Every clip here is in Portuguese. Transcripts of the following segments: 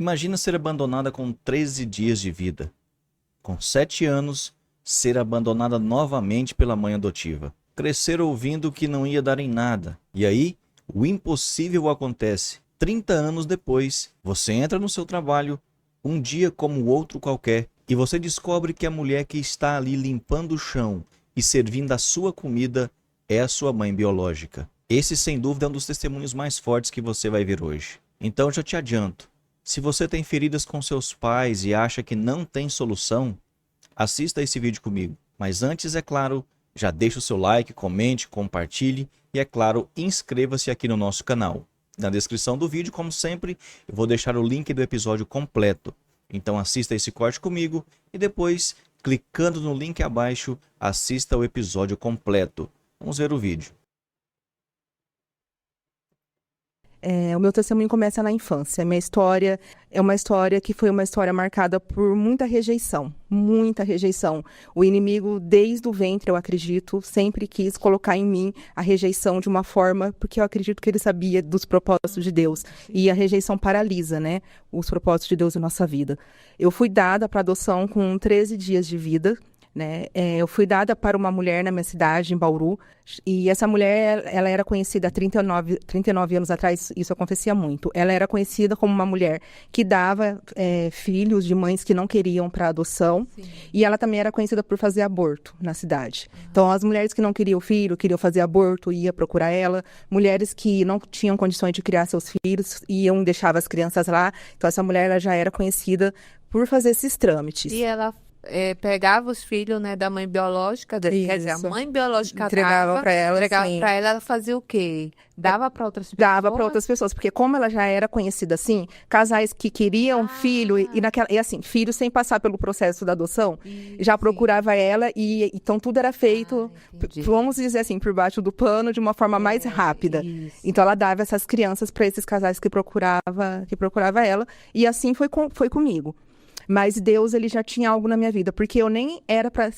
Imagina ser abandonada com 13 dias de vida. Com 7 anos, ser abandonada novamente pela mãe adotiva. Crescer ouvindo que não ia dar em nada. E aí, o impossível acontece. 30 anos depois, você entra no seu trabalho, um dia como outro qualquer, e você descobre que a mulher que está ali limpando o chão e servindo a sua comida é a sua mãe biológica. Esse, sem dúvida, é um dos testemunhos mais fortes que você vai ver hoje. Então, eu já te adianto. Se você tem feridas com seus pais e acha que não tem solução, assista esse vídeo comigo. Mas antes, é claro, já deixa o seu like, comente, compartilhe e, é claro, inscreva-se aqui no nosso canal. Na descrição do vídeo, como sempre, eu vou deixar o link do episódio completo. Então assista esse corte comigo e depois, clicando no link abaixo, assista o episódio completo. Vamos ver o vídeo. O meu testemunho começa na infância. Minha história é uma história que foi uma história marcada por muita rejeição. Muita rejeição. O inimigo, desde o ventre, eu acredito, sempre quis colocar em mim a rejeição de uma forma, porque eu acredito que ele sabia dos propósitos de Deus. E a rejeição paralisa, né? Os propósitos de Deus na nossa vida. Eu fui dada para adoção com 13 dias de vida. Né? Eu fui dada para uma mulher na minha cidade, em Bauru, e essa mulher, ela era conhecida há 39 anos atrás, isso acontecia muito. Ela era conhecida como uma mulher que dava filhos de mães que não queriam para adoção. Sim. E ela também era conhecida por fazer aborto na cidade. Então, as mulheres que não queriam filho, queriam fazer aborto, ia procurar ela. Mulheres que não tinham condições de criar seus filhos, iam deixar as crianças lá. Então, essa mulher, ela já era conhecida por fazer esses trâmites. E ela pegava os filhos, né, da mãe biológica, quer dizer, a mãe biológica entregava para ela, ela fazia o quê? Dava para outras pessoas? Dava para outras pessoas, porque como ela já era conhecida assim, casais que queriam filho, e assim, filho sem passar pelo processo da adoção, já procurava ela, e então tudo era feito, vamos dizer assim, por baixo do pano, de uma forma mais rápida. Isso. Então ela dava essas crianças para esses casais que procurava ela, e assim foi comigo. Mas Deus, ele já tinha algo na minha vida, porque eu nem era para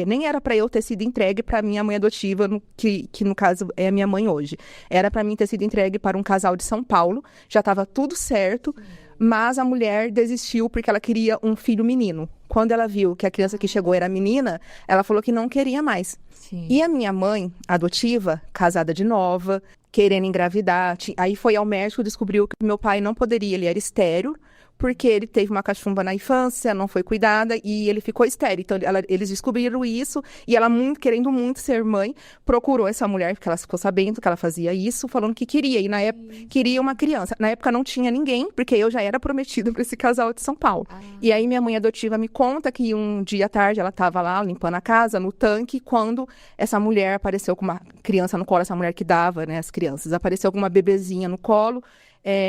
nem era para eu ter sido entregue para minha mãe adotiva, que no caso é a minha mãe hoje. Era para mim ter sido entregue para um casal de São Paulo, já estava tudo certo, mas a mulher desistiu porque ela queria um filho menino. Quando ela viu que a criança que chegou era menina, ela falou que não queria mais. Sim. E a minha mãe adotiva, casada de nova, querendo engravidar, aí foi ao médico, descobriu que meu pai não poderia, ele era estéril, porque ele teve uma cachumba na infância, não foi cuidada e ele ficou estéril. Então, eles descobriram isso e ela, querendo muito ser mãe, procurou essa mulher, porque ela ficou sabendo que ela fazia isso, falando que queria. E na época, queria uma criança. Na época não tinha ninguém, porque eu já era prometida para esse casal de São Paulo. E aí minha mãe adotiva me conta que um dia à tarde ela estava lá limpando a casa, no tanque, quando essa mulher apareceu com uma criança no colo, essa mulher que dava, né, as crianças. Apareceu com uma bebezinha no colo,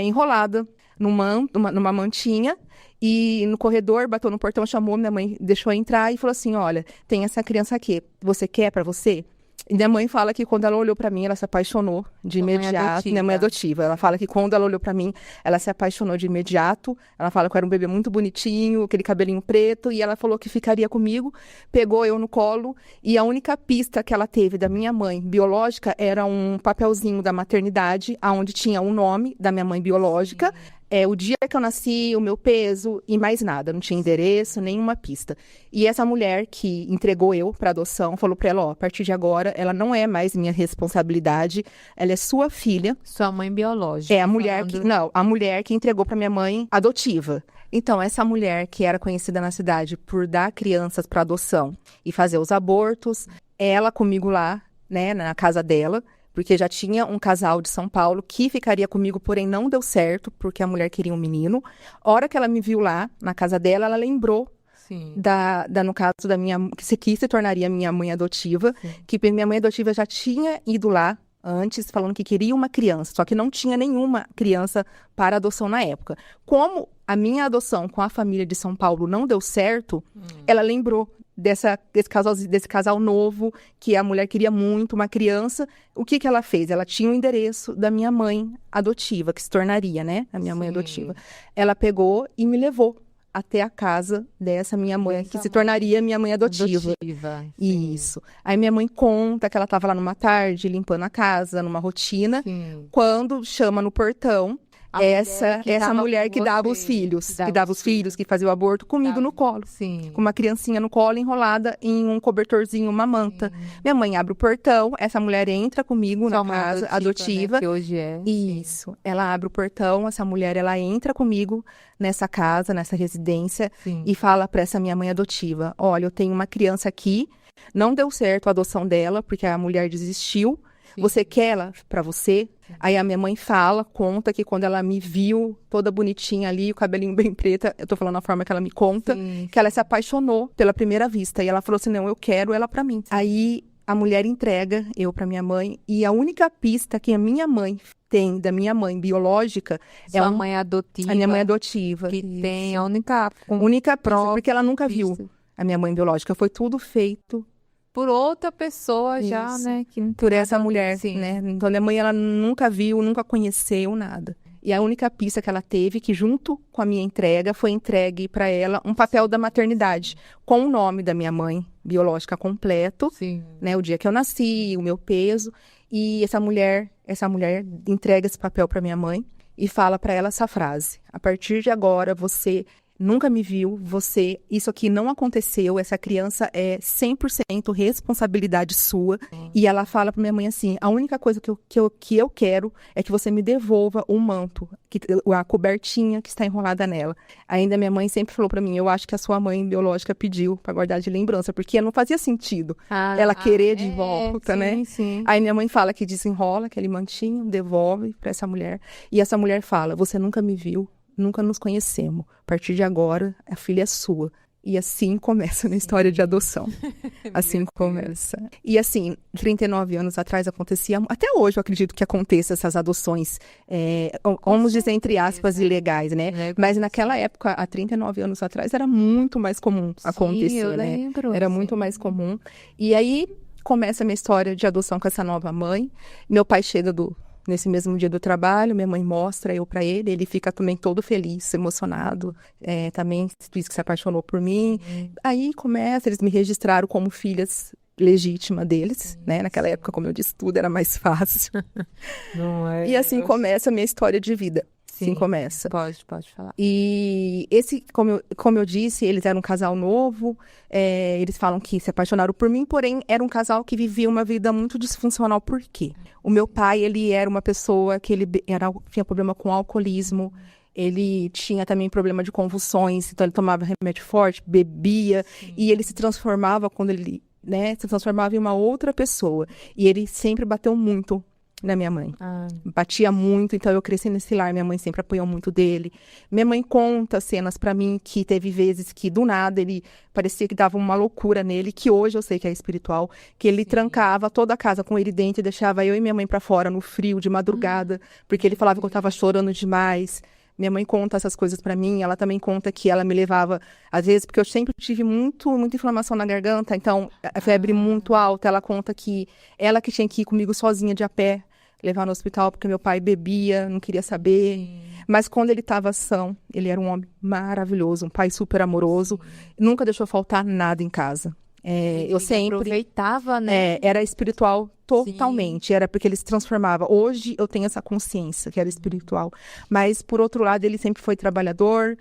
enrolada numa mantinha, e no corredor, bateu no portão, chamou, minha mãe deixou entrar e falou assim, olha, tem essa criança aqui, você quer para você? E minha mãe fala que quando ela olhou para mim, ela se apaixonou de imediato. Minha mãe adotiva. Ela fala que quando ela olhou para mim, ela se apaixonou de imediato. Ela fala que eu era um bebê muito bonitinho, aquele cabelinho preto, e ela falou que ficaria comigo, pegou eu no colo, e a única pista que ela teve da minha mãe biológica era um papelzinho da maternidade, onde tinha o nome da minha mãe biológica, o dia que eu nasci, o meu peso e mais nada. Não tinha endereço, nenhuma pista. E essa mulher que entregou eu para adoção, falou para ela, a partir de agora, ela não é mais minha responsabilidade, ela é sua filha. Sua mãe biológica. A mulher a mulher que entregou para minha mãe adotiva. Então, essa mulher que era conhecida na cidade por dar crianças para adoção e fazer os abortos, ela comigo lá, né, na casa dela, porque já tinha um casal de São Paulo que ficaria comigo, porém não deu certo, porque a mulher queria um menino. A hora que ela me viu lá, na casa dela, ela lembrou no caso da minha, que se tornaria minha mãe adotiva, que minha mãe adotiva já tinha ido lá antes, falando que queria uma criança, só que não tinha nenhuma criança para adoção na época. Como a minha adoção com a família de São Paulo não deu certo, ela lembrou desse casal novo, que a mulher queria muito, uma criança. O que ela fez? Ela tinha o endereço da minha mãe adotiva, que se tornaria, né, a minha mãe adotiva. Ela pegou e me levou até a casa dessa minha mãe, que se tornaria minha mãe adotiva. Isso. Aí minha mãe conta que ela estava lá numa tarde, limpando a casa, numa rotina, quando chama no portão, essa mulher que dava os filhos, que fazia o aborto comigo no colo. Sim. Com uma criancinha no colo enrolada em um cobertorzinho, uma manta. Minha mãe abre o portão, essa mulher entra comigo na casa adotiva. Né, que hoje é. Isso. Ela abre o portão, essa mulher, ela entra comigo nessa casa, nessa residência, e fala para essa minha mãe adotiva: olha, eu tenho uma criança aqui, não deu certo a adoção dela, porque a mulher desistiu. Você quer ela para você? Aí a minha mãe conta que quando ela me viu toda bonitinha ali, o cabelinho bem preta, eu tô falando a forma que ela me conta, que ela se apaixonou pela primeira vista. E ela falou assim: não, eu quero ela para mim. Aí a mulher entrega eu para minha mãe, e a única pista que a minha mãe tem da minha mãe biológica é mãe adotiva. A minha mãe adotiva. Que tem a única prova, porque ela nunca viu a minha mãe biológica. Foi tudo feito por outra pessoa já, né? Por essa mulher, né? Então, minha mãe, ela nunca viu, nunca conheceu nada. E a única pista que ela teve, que junto com a minha entrega, foi entregue para ela um papel da maternidade, com o nome da minha mãe biológica completo, né? O dia que eu nasci, o meu peso. E essa mulher entrega esse papel para minha mãe e fala para ela essa frase: a partir de agora, você nunca me viu, isso aqui não aconteceu, essa criança é 100% responsabilidade sua. E ela fala pra minha mãe assim: a única coisa que eu quero é que você me devolva o manto, a cobertinha que está enrolada nela. Ainda minha mãe sempre falou pra mim: eu acho que a sua mãe biológica pediu pra guardar de lembrança, porque não fazia sentido ela querer de volta, né? Sim. Aí minha mãe fala que desenrola aquele mantinho, devolve pra essa mulher, e essa mulher fala: você nunca me viu, nunca nos conhecemos. A partir de agora, a filha é sua. E assim começa na história de adoção. Assim começa. E assim, 39 anos atrás acontecia... Até hoje eu acredito que aconteça essas adoções, vamos dizer, entre aspas, ilegais, né? Mas naquela época, há 39 anos atrás, era muito mais comum acontecer, eu né? lembro, era muito mais comum. E aí começa a minha história de adoção com essa nova mãe. Meu pai chega nesse mesmo dia do trabalho, minha mãe mostra eu pra ele fica também todo feliz, emocionado, também diz que se apaixonou por mim. Aí eles me registraram como filhas legítima deles, né? Naquela época, como eu disse, tudo era mais fácil. Não é? E assim começa a minha história de vida. Assim começa. Pode falar. E como eu disse, eles eram um casal novo, eles falam que se apaixonaram por mim, porém era um casal que vivia uma vida muito disfuncional. Por quê? O meu pai, ele era uma pessoa que tinha problema com alcoolismo, ele tinha também problema de convulsões, então ele tomava remédio forte, bebia, e ele se transformava quando ele, né, se transformava em uma outra pessoa. E ele sempre bateu muito na minha mãe. Batia muito, então eu cresci nesse lar, minha mãe sempre apoiou muito dele. Minha mãe conta cenas pra mim que teve vezes que do nada ele parecia que dava uma loucura nele, que hoje eu sei que é espiritual, que ele trancava toda a casa com ele dentro e deixava eu e minha mãe pra fora no frio de madrugada, porque ele falava que eu tava chorando demais. Minha mãe conta essas coisas pra mim, ela também conta que ela me levava, às vezes, porque eu sempre tive muita inflamação na garganta, então a febre muito alta. Ela conta que ela que tinha que ir comigo sozinha de a pé, levar no hospital, porque meu pai bebia, não queria saber. Mas quando ele estava são, ele era um homem maravilhoso, um pai super amoroso, nunca deixou faltar nada em casa. Eu sempre aproveitava, né? Era espiritual totalmente, era porque ele se transformava. Hoje eu tenho essa consciência que era espiritual, mas por outro lado ele sempre foi trabalhador,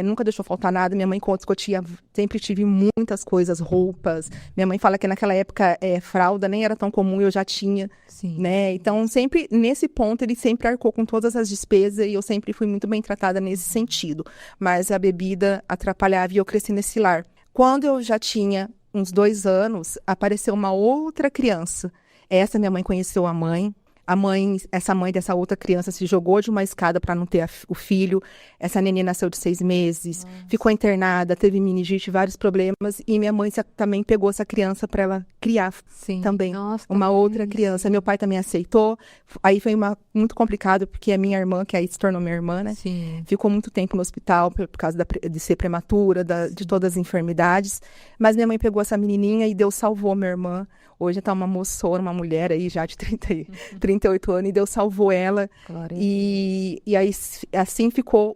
nunca deixou faltar nada. Minha mãe conta que eu sempre tive muitas coisas, roupas. Minha mãe fala que naquela época fralda nem era tão comum, eu já tinha, né? Então sempre nesse ponto ele sempre arcou com todas as despesas e eu sempre fui muito bem tratada nesse sentido. Mas a bebida atrapalhava e eu cresci nesse lar. Quando eu já tinha uns 2 anos, apareceu uma outra criança. Essa minha mãe conheceu a mãe. Essa mãe dessa outra criança se jogou de uma escada para não ter o filho. Essa neném nasceu de 6 meses, ficou internada, teve meningite, vários problemas. E minha mãe também pegou essa criança para ela criar também. Nossa, uma outra criança. Meu pai também aceitou. Aí foi muito complicado, porque a minha irmã, que aí se tornou minha irmã, né? Ficou muito tempo no hospital por causa de ser prematura, de todas as enfermidades. Mas minha mãe pegou essa menininha e Deus salvou minha irmã. Hoje está uma moçona, uma mulher aí já de 38 anos, e Deus salvou ela. E aí assim ficou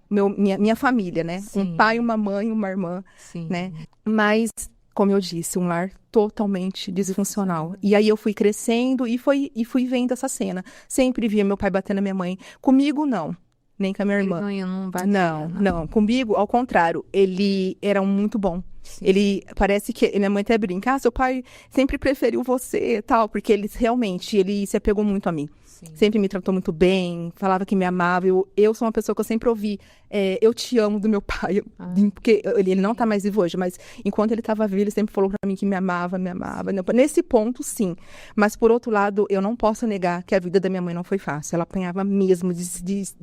minha família, né? Um pai, uma mãe, uma irmã, né? Mas como eu disse, um lar totalmente disfuncional. E aí eu fui crescendo e fui vendo essa cena. Sempre via meu pai batendo na minha mãe. Comigo, não. Nem com a minha irmã. Não batia, Não. Comigo, ao contrário. Ele era muito bom. Sim. Ele, parece que, minha mãe até brinca, seu pai sempre preferiu você e tal, porque ele se apegou muito a mim. Sim. Sempre me tratou muito bem, falava que me amava. Eu sou uma pessoa que eu sempre ouvi, eu te amo do meu pai, porque ele não tá mais vivo hoje, mas enquanto ele tava vivo, ele sempre falou pra mim que me amava. Nesse ponto, sim. Mas, por outro lado, eu não posso negar que a vida da minha mãe não foi fácil. Ela apanhava mesmo,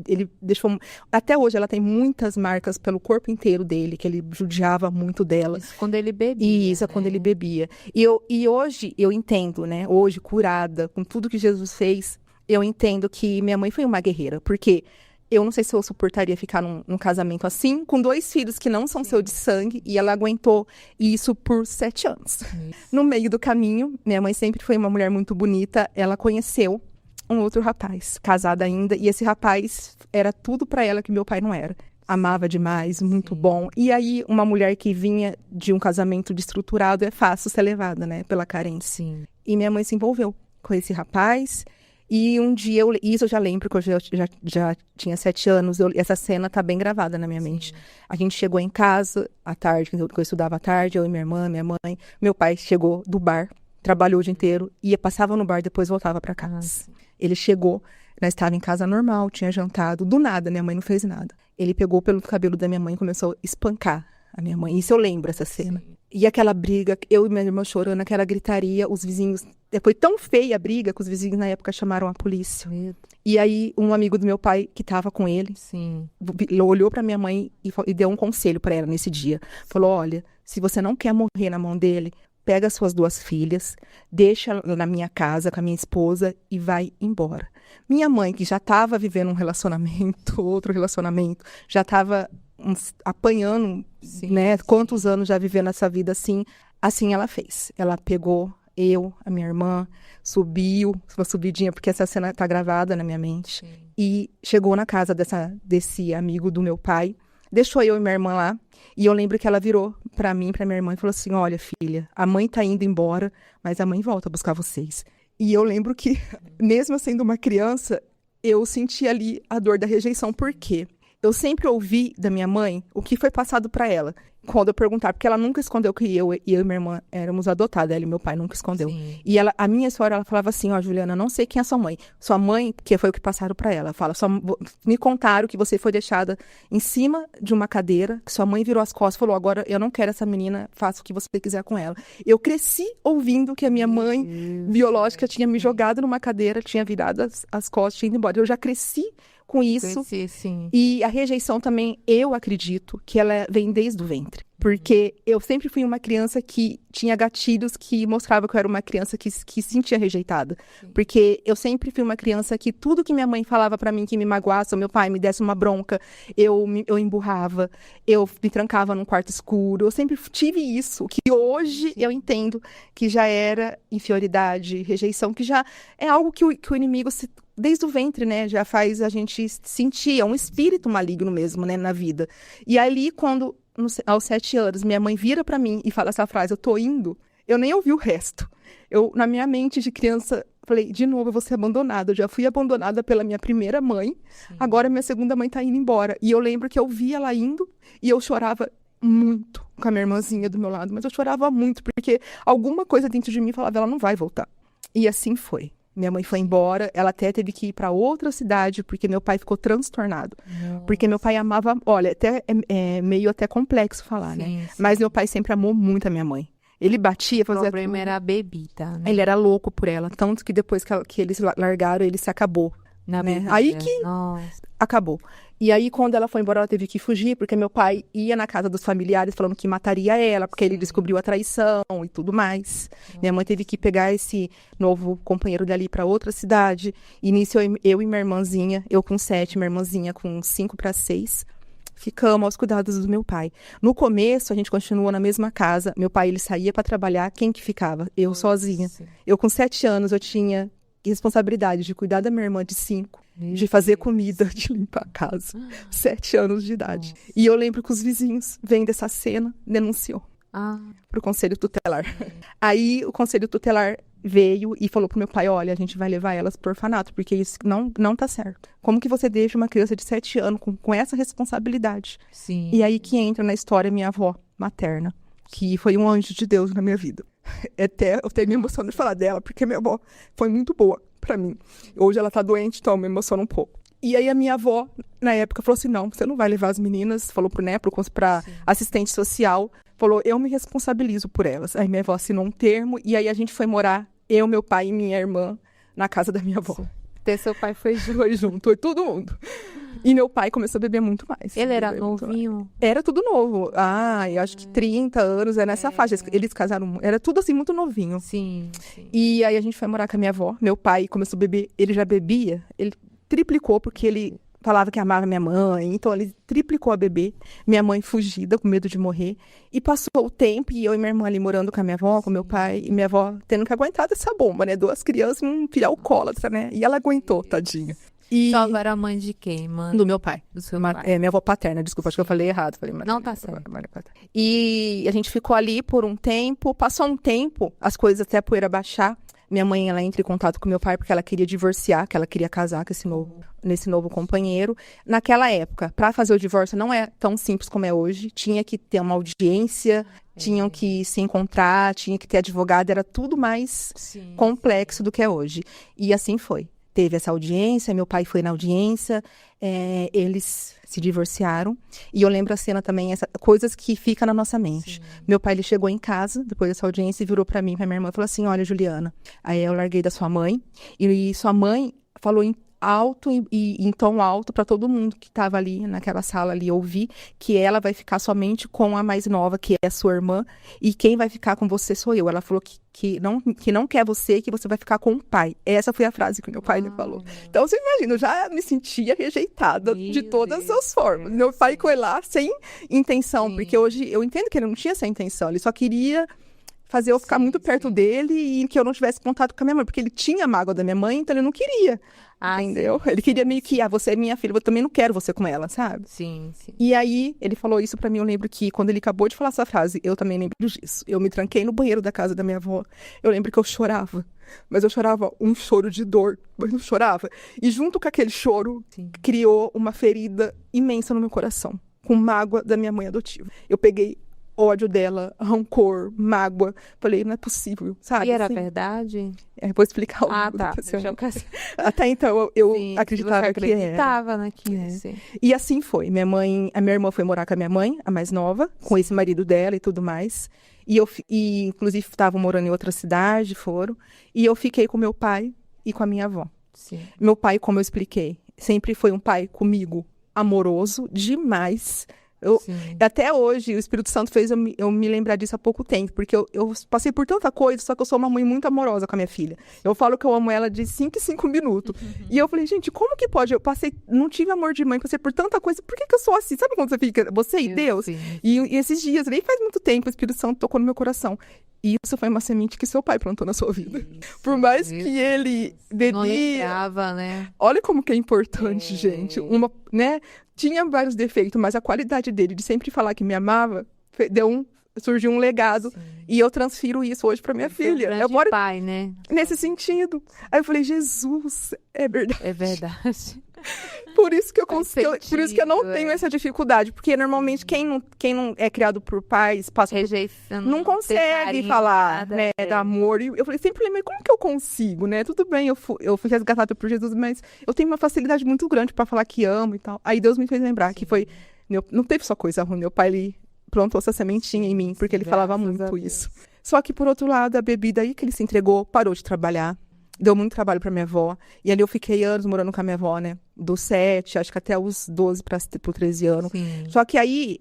ele deixou... Até hoje, ela tem muitas marcas pelo corpo inteiro dele, que ele judiava muito dela. Isso quando ele bebia. Isso, quando ele bebia. E hoje, eu entendo, né? Hoje, curada, com tudo que Jesus fez, eu entendo que minha mãe foi uma guerreira. Porque eu não sei se eu suportaria ficar num casamento assim, com 2 filhos que não são seu de sangue, e ela aguentou isso por 7 anos. No meio do caminho, minha mãe sempre foi uma mulher muito bonita, ela conheceu um outro rapaz, casada ainda, e esse rapaz era tudo pra ela que meu pai não era. Amava demais, muito bom. E aí, uma mulher que vinha de um casamento desestruturado, é fácil ser levada, né, pela carência. Sim. E minha mãe se envolveu com esse rapaz. E um dia, isso eu já lembro, que eu já tinha 7 anos, essa cena tá bem gravada na minha mente. A gente chegou em casa, à tarde, que eu estudava à tarde, eu e minha irmã, minha mãe. Meu pai chegou do bar, trabalhou o dia inteiro, passava no bar, depois voltava pra casa. Ele chegou, nós estávamos em casa normal, tinha jantado, do nada, minha mãe não fez nada. Ele pegou pelo cabelo da minha mãe e começou a espancar a minha mãe. Isso eu lembro, essa cena. E aquela briga, eu e minha irmã chorando, aquela gritaria, os vizinhos... Foi tão feia a briga que os vizinhos na época chamaram a polícia. E aí, um amigo do meu pai, que estava com ele, olhou para minha mãe e deu um conselho para ela nesse dia. Falou, olha, se você não quer morrer na mão dele, pega as suas 2 filhas, deixa na minha casa com a minha esposa e vai embora. Minha mãe, que já estava vivendo um relacionamento, outro relacionamento, já estava apanhando, né? Quantos anos já vivendo essa vida assim ela fez. Ela pegou a minha irmã, subiu, uma subidinha, porque essa cena tá gravada na minha mente, e chegou na casa desse amigo do meu pai, deixou eu e minha irmã lá, e eu lembro que ela virou pra mim, pra minha irmã, e falou assim, olha, filha, a mãe tá indo embora, mas a mãe volta buscar vocês. E eu lembro que, mesmo eu sendo uma criança, eu senti ali a dor da rejeição. Por quê? Eu sempre ouvi da minha mãe o que foi passado pra ela. Quando eu perguntar, porque ela nunca escondeu que eu e minha irmã éramos adotadas, ela e meu pai nunca escondeu. E a minha história, ela falava assim, Juliana, não sei quem é sua mãe. Sua mãe, que foi o que passaram pra ela, fala, me contaram que você foi deixada em cima de uma cadeira, que sua mãe virou as costas e falou, agora eu não quero essa menina, faça o que você quiser com ela. Eu cresci ouvindo que a minha mãe biológica tinha me jogado numa cadeira, tinha virado as costas, tinha ido embora. Eu já cresci com isso. E a rejeição também, eu acredito que ela vem desde o ventre. Porque eu sempre fui uma criança que tinha gatilhos que mostravam que eu era uma criança que se sentia rejeitada. Porque eu sempre fui uma criança que tudo que minha mãe falava pra mim que me magoasse, ou meu pai me desse uma bronca, eu emburrava, eu me trancava num quarto escuro. Eu sempre tive isso, que hoje eu entendo que já era inferioridade, rejeição, que já é algo que o inimigo desde o ventre, né, já faz a gente sentir, é um espírito maligno mesmo, né, na vida. E ali, quando, aos 7 anos, minha mãe vira pra mim e fala essa frase, eu tô indo, eu nem ouvi o resto. Eu, na minha mente de criança, falei, de novo eu vou ser abandonada. Eu já fui abandonada pela minha primeira mãe, agora minha segunda mãe tá indo embora. E eu lembro que eu vi ela indo e eu chorava muito com a minha irmãzinha do meu lado, mas eu chorava muito, porque alguma coisa dentro de mim falava, ela não vai voltar. E assim foi. Minha mãe foi embora, ela até teve que ir para outra cidade, porque meu pai ficou transtornado. Nossa. Porque meu pai amava... Olha, até é meio até complexo falar, né? Mas meu pai sempre amou muito a minha mãe. Ele batia, fazia... O problema era a bebida, né? Ele era louco por ela. Tanto que depois que eles largaram, ele se acabou. Na né? Aí que acabou. E aí, quando ela foi embora, ela teve que fugir, porque meu pai ia na casa dos familiares falando que mataria ela, porque ele descobriu a traição e tudo mais. Minha mãe teve que pegar esse novo companheiro dali para outra cidade. E nisso, eu e minha irmãzinha, eu com 7, minha irmãzinha com 5 para 6, ficamos aos cuidados do meu pai. No começo, a gente continuou na mesma casa. Meu pai, ele saía para trabalhar. Quem que ficava? Eu sozinha. Eu, com 7 anos, eu tinha responsabilidade de cuidar da minha irmã de 5, de fazer comida, de limpar a casa. 7 anos de idade. E eu lembro que os vizinhos, vendo essa cena, denunciou. pro conselho tutelar. Aí o conselho tutelar veio e falou pro meu pai, olha, a gente vai levar elas pro orfanato, porque isso não tá certo. Como que você deixa uma criança de 7 anos com essa responsabilidade? Sim. E aí que entra na história minha avó materna, que foi um anjo de Deus na minha vida. Até eu tenho me emocionado de falar dela, porque minha avó foi muito boa pra mim. Hoje ela tá doente, então eu me emociono um pouco. E aí a minha avó, na época, falou assim, não, você não vai levar as meninas, falou pra assistente social, falou, eu me responsabilizo por elas. Aí minha avó assinou um termo, e aí a gente foi morar, eu, meu pai e minha irmã, na casa da minha avó. Até seu pai foi junto. Foi junto, foi todo mundo. E meu pai começou a beber muito mais. Ele era novinho? Era tudo novo. Eu acho que 30 anos, é nessa faixa. Eles casaram, era tudo assim, muito novinho. Sim. E aí a gente foi morar com a minha avó. Meu pai começou a beber, ele já bebia, ele triplicou, porque ele falava que amava minha mãe, então ele triplicou a beber. Minha mãe fugida, com medo de morrer. E passou o tempo, e eu e minha irmã ali morando com a minha avó, com meu pai, e minha avó tendo que aguentar dessa bomba, né? 2 crianças e um filho alcoólatra, né? E ela aguentou, tadinha. E... Sua avó era mãe de quem, mano? Do meu pai. Do seu pai. Minha avó paterna, desculpa, acho que eu falei errado. Não, tá certo. E a gente ficou ali por um tempo, passou um tempo, as coisas até a poeira baixar. Minha mãe, ela entra em contato com meu pai porque ela queria divorciar, que ela queria casar com nesse novo companheiro. Naquela época, para fazer o divórcio não é tão simples como é hoje. Tinha que ter uma audiência, tinham que se encontrar, tinha que ter advogado, era tudo mais complexo do que é hoje. E assim foi. Teve essa audiência, meu pai foi na audiência, eles se divorciaram. E eu lembro a cena também, coisas que ficam na nossa mente. Meu pai, ele chegou em casa, depois dessa audiência, e virou pra mim, pra minha irmã, e falou assim, olha, Juliana, aí eu larguei da sua mãe, e sua mãe falou alto e em tom alto para todo mundo que estava ali naquela sala ali ouvir, que ela vai ficar somente com a mais nova, que é a sua irmã, e quem vai ficar com você sou eu. Ela falou que não quer você, que você vai ficar com o pai. Essa foi a frase que meu pai me falou. Então, você imagina, eu já me sentia rejeitada de todas as formas. Meu pai foi lá sem intenção, porque hoje eu entendo que ele não tinha essa intenção, ele só queria fazer eu ficar muito perto dele e que eu não tivesse contato com a minha mãe, porque ele tinha mágoa da minha mãe, então ele não queria, entendeu? Ele queria meio que, você é minha filha, eu também não quero você com ela, sabe? Sim. E aí, ele falou isso pra mim, eu lembro que quando ele acabou de falar essa frase, eu também lembro disso. Eu me tranquei no banheiro da casa da minha avó, eu lembro que eu chorava, mas eu chorava um choro de dor, mas não chorava. E junto com aquele choro, criou uma ferida imensa no meu coração, com mágoa da minha mãe adotiva. Eu peguei ódio dela, rancor, mágoa. Falei, não é possível, sabe? E era verdade? Vou explicar o tá. Até então, eu acreditava que era. Naquilo. E assim foi. A minha irmã foi morar com a minha mãe, a mais nova, com esse marido dela e tudo mais. E inclusive, estavam morando em outra cidade, foram. E eu fiquei com meu pai e com a minha avó. Sim. Meu pai, como eu expliquei, sempre foi um pai comigo, amoroso, demais. Até hoje, o Espírito Santo fez eu me lembrar disso há pouco tempo, porque eu passei por tanta coisa, só que eu sou uma mãe muito amorosa com a minha filha. Eu falo que eu amo ela de 5 em 5 minutos. E eu falei, gente, como que pode? Não tive amor de mãe, passei por tanta coisa, por que eu sou assim? Sabe quando você fica, você e Deus? E esses dias, nem faz muito tempo, o Espírito Santo tocou no meu coração. E isso foi uma semente que seu pai plantou na sua vida. Por mais que ele bebia... Não lembrava, né? Olha como que é importante, gente. Tinha vários defeitos, mas a qualidade dele de sempre falar que me amava, surgiu um legado. Sim. E eu transfiro isso hoje pra minha filha. Eu moro pai, né? Nesse sentido. Aí eu falei, Jesus, é verdade. É verdade. Por isso que por isso que eu não tenho essa dificuldade, porque normalmente quem não é criado por pais, passa não consegue falar, né, do amor. E eu falei, sempre lembrei, como que eu consigo, né? Tudo bem, eu fui resgatada por Jesus, mas eu tenho uma facilidade muito grande para falar que amo e tal. Aí Deus me fez lembrar que foi, não teve só coisa ruim, meu pai, ele plantou essa sementinha em mim, porque ele falava muito isso. Só que, por outro lado, a bebida aí que ele se entregou, parou de trabalhar. Deu muito trabalho pra minha avó. E ali eu fiquei anos morando com a minha avó, né? Dos 7, acho que até os 12 pro 13 anos. Sim. Só que aí,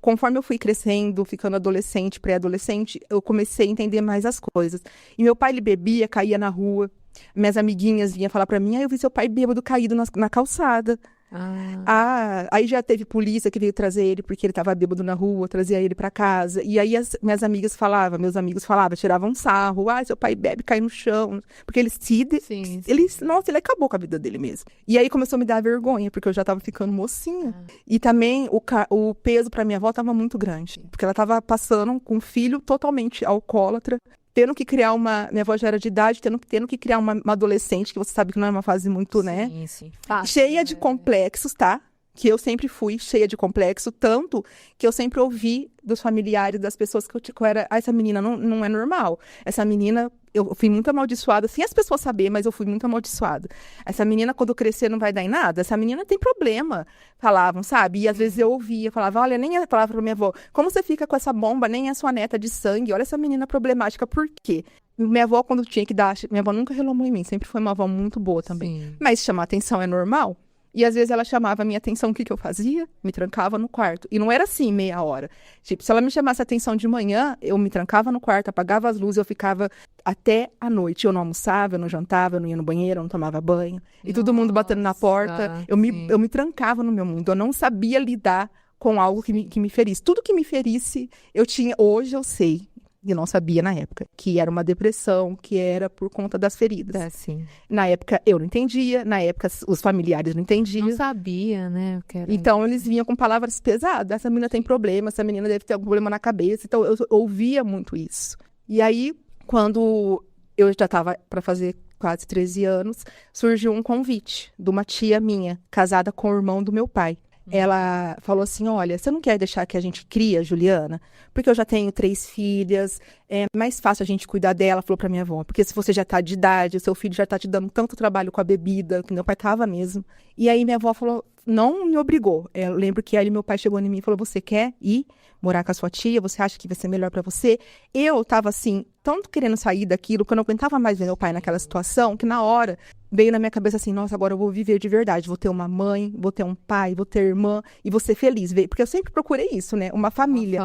conforme eu fui crescendo, ficando adolescente, pré-adolescente, eu comecei a entender mais as coisas. E meu pai, ele bebia, caía na rua. Minhas amiguinhas vinham falar pra mim, eu vi seu pai bêbado caído na calçada. Aí já teve polícia que veio trazer ele porque ele tava bêbado na rua, trazia ele pra casa. E aí meus amigos falavam, tiravam um sarro. Seu pai bebe, cai no chão. Porque ele nossa, ele acabou com a vida dele mesmo. E aí começou a me dar vergonha, porque eu já tava ficando mocinha. E também o peso pra minha avó tava muito grande. Porque ela tava passando com um filho totalmente alcoólatra, tendo que criar minha avó já era de idade, tendo que criar uma adolescente, que você sabe que não é uma fase muito, né? Sim. Fácil, cheia de complexos, tá? Que eu sempre fui cheia de complexo, tanto que eu sempre ouvi dos familiares, das pessoas que eu era, essa menina não é normal. Essa menina, eu fui muito amaldiçoada, sem as pessoas saberem, mas eu fui muito amaldiçoada. Essa menina, quando crescer, não vai dar em nada. Essa menina tem problema, falavam, sabe? E às vezes eu ouvia, falava, olha, nem a palavra pra minha avó, como você fica com essa bomba, nem é sua neta de sangue, olha essa menina problemática, por quê? Minha avó, quando tinha que dar, minha avó nunca relomou em mim, sempre foi uma avó muito boa também. Sim. Mas chamar atenção é normal. E às vezes ela chamava a minha atenção, o que eu fazia? Me trancava no quarto. E não era assim, meia hora. Tipo, se ela me chamasse atenção de manhã, eu me trancava no quarto, apagava as luzes, eu ficava até a noite. Eu não almoçava, eu não jantava, eu não ia no banheiro, eu não tomava banho. E todo mundo batendo na porta. Eu me trancava no meu mundo. Eu não sabia lidar com algo que me ferisse. Tudo que me ferisse, hoje eu sei. E não sabia na época, que era uma depressão, que era por conta das feridas. Sim. Na época, eu não entendia, na época, os familiares não entendiam. Não sabia, né? Então, eles vinham com palavras pesadas. Essa menina tem problema, essa menina deve ter algum problema na cabeça. Então, eu ouvia muito isso. E aí, quando eu já estava para fazer quase 13 anos, surgiu um convite de uma tia minha, casada com o irmão do meu pai. Ela falou assim, olha, você não quer deixar que a gente cria, Juliana? Porque eu já tenho 3 filhas, é mais fácil a gente cuidar dela, falou pra minha avó. Porque se você já tá de idade, o seu filho já tá te dando tanto trabalho com a bebida, que meu pai tava mesmo. E aí minha avó falou, não me obrigou. Eu lembro que aí meu pai chegou em mim e falou, você quer ir morar com a sua tia? Você acha que vai ser melhor pra você? Eu tava assim, tanto querendo sair daquilo, que eu não aguentava mais ver meu pai naquela situação, que na hora veio na minha cabeça assim, nossa, agora eu vou viver de verdade, vou ter uma mãe, vou ter um pai, vou ter irmã, e vou ser feliz, porque eu sempre procurei isso, né, uma família.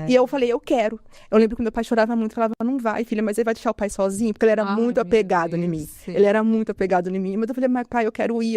E eu falei, eu quero. Eu lembro que meu pai chorava muito, falava, não vai, filha, mas ele vai deixar o pai sozinho, porque ele era muito apegado em mim. Sim. Ele era muito apegado em mim, mas eu falei, mas pai, eu quero ir,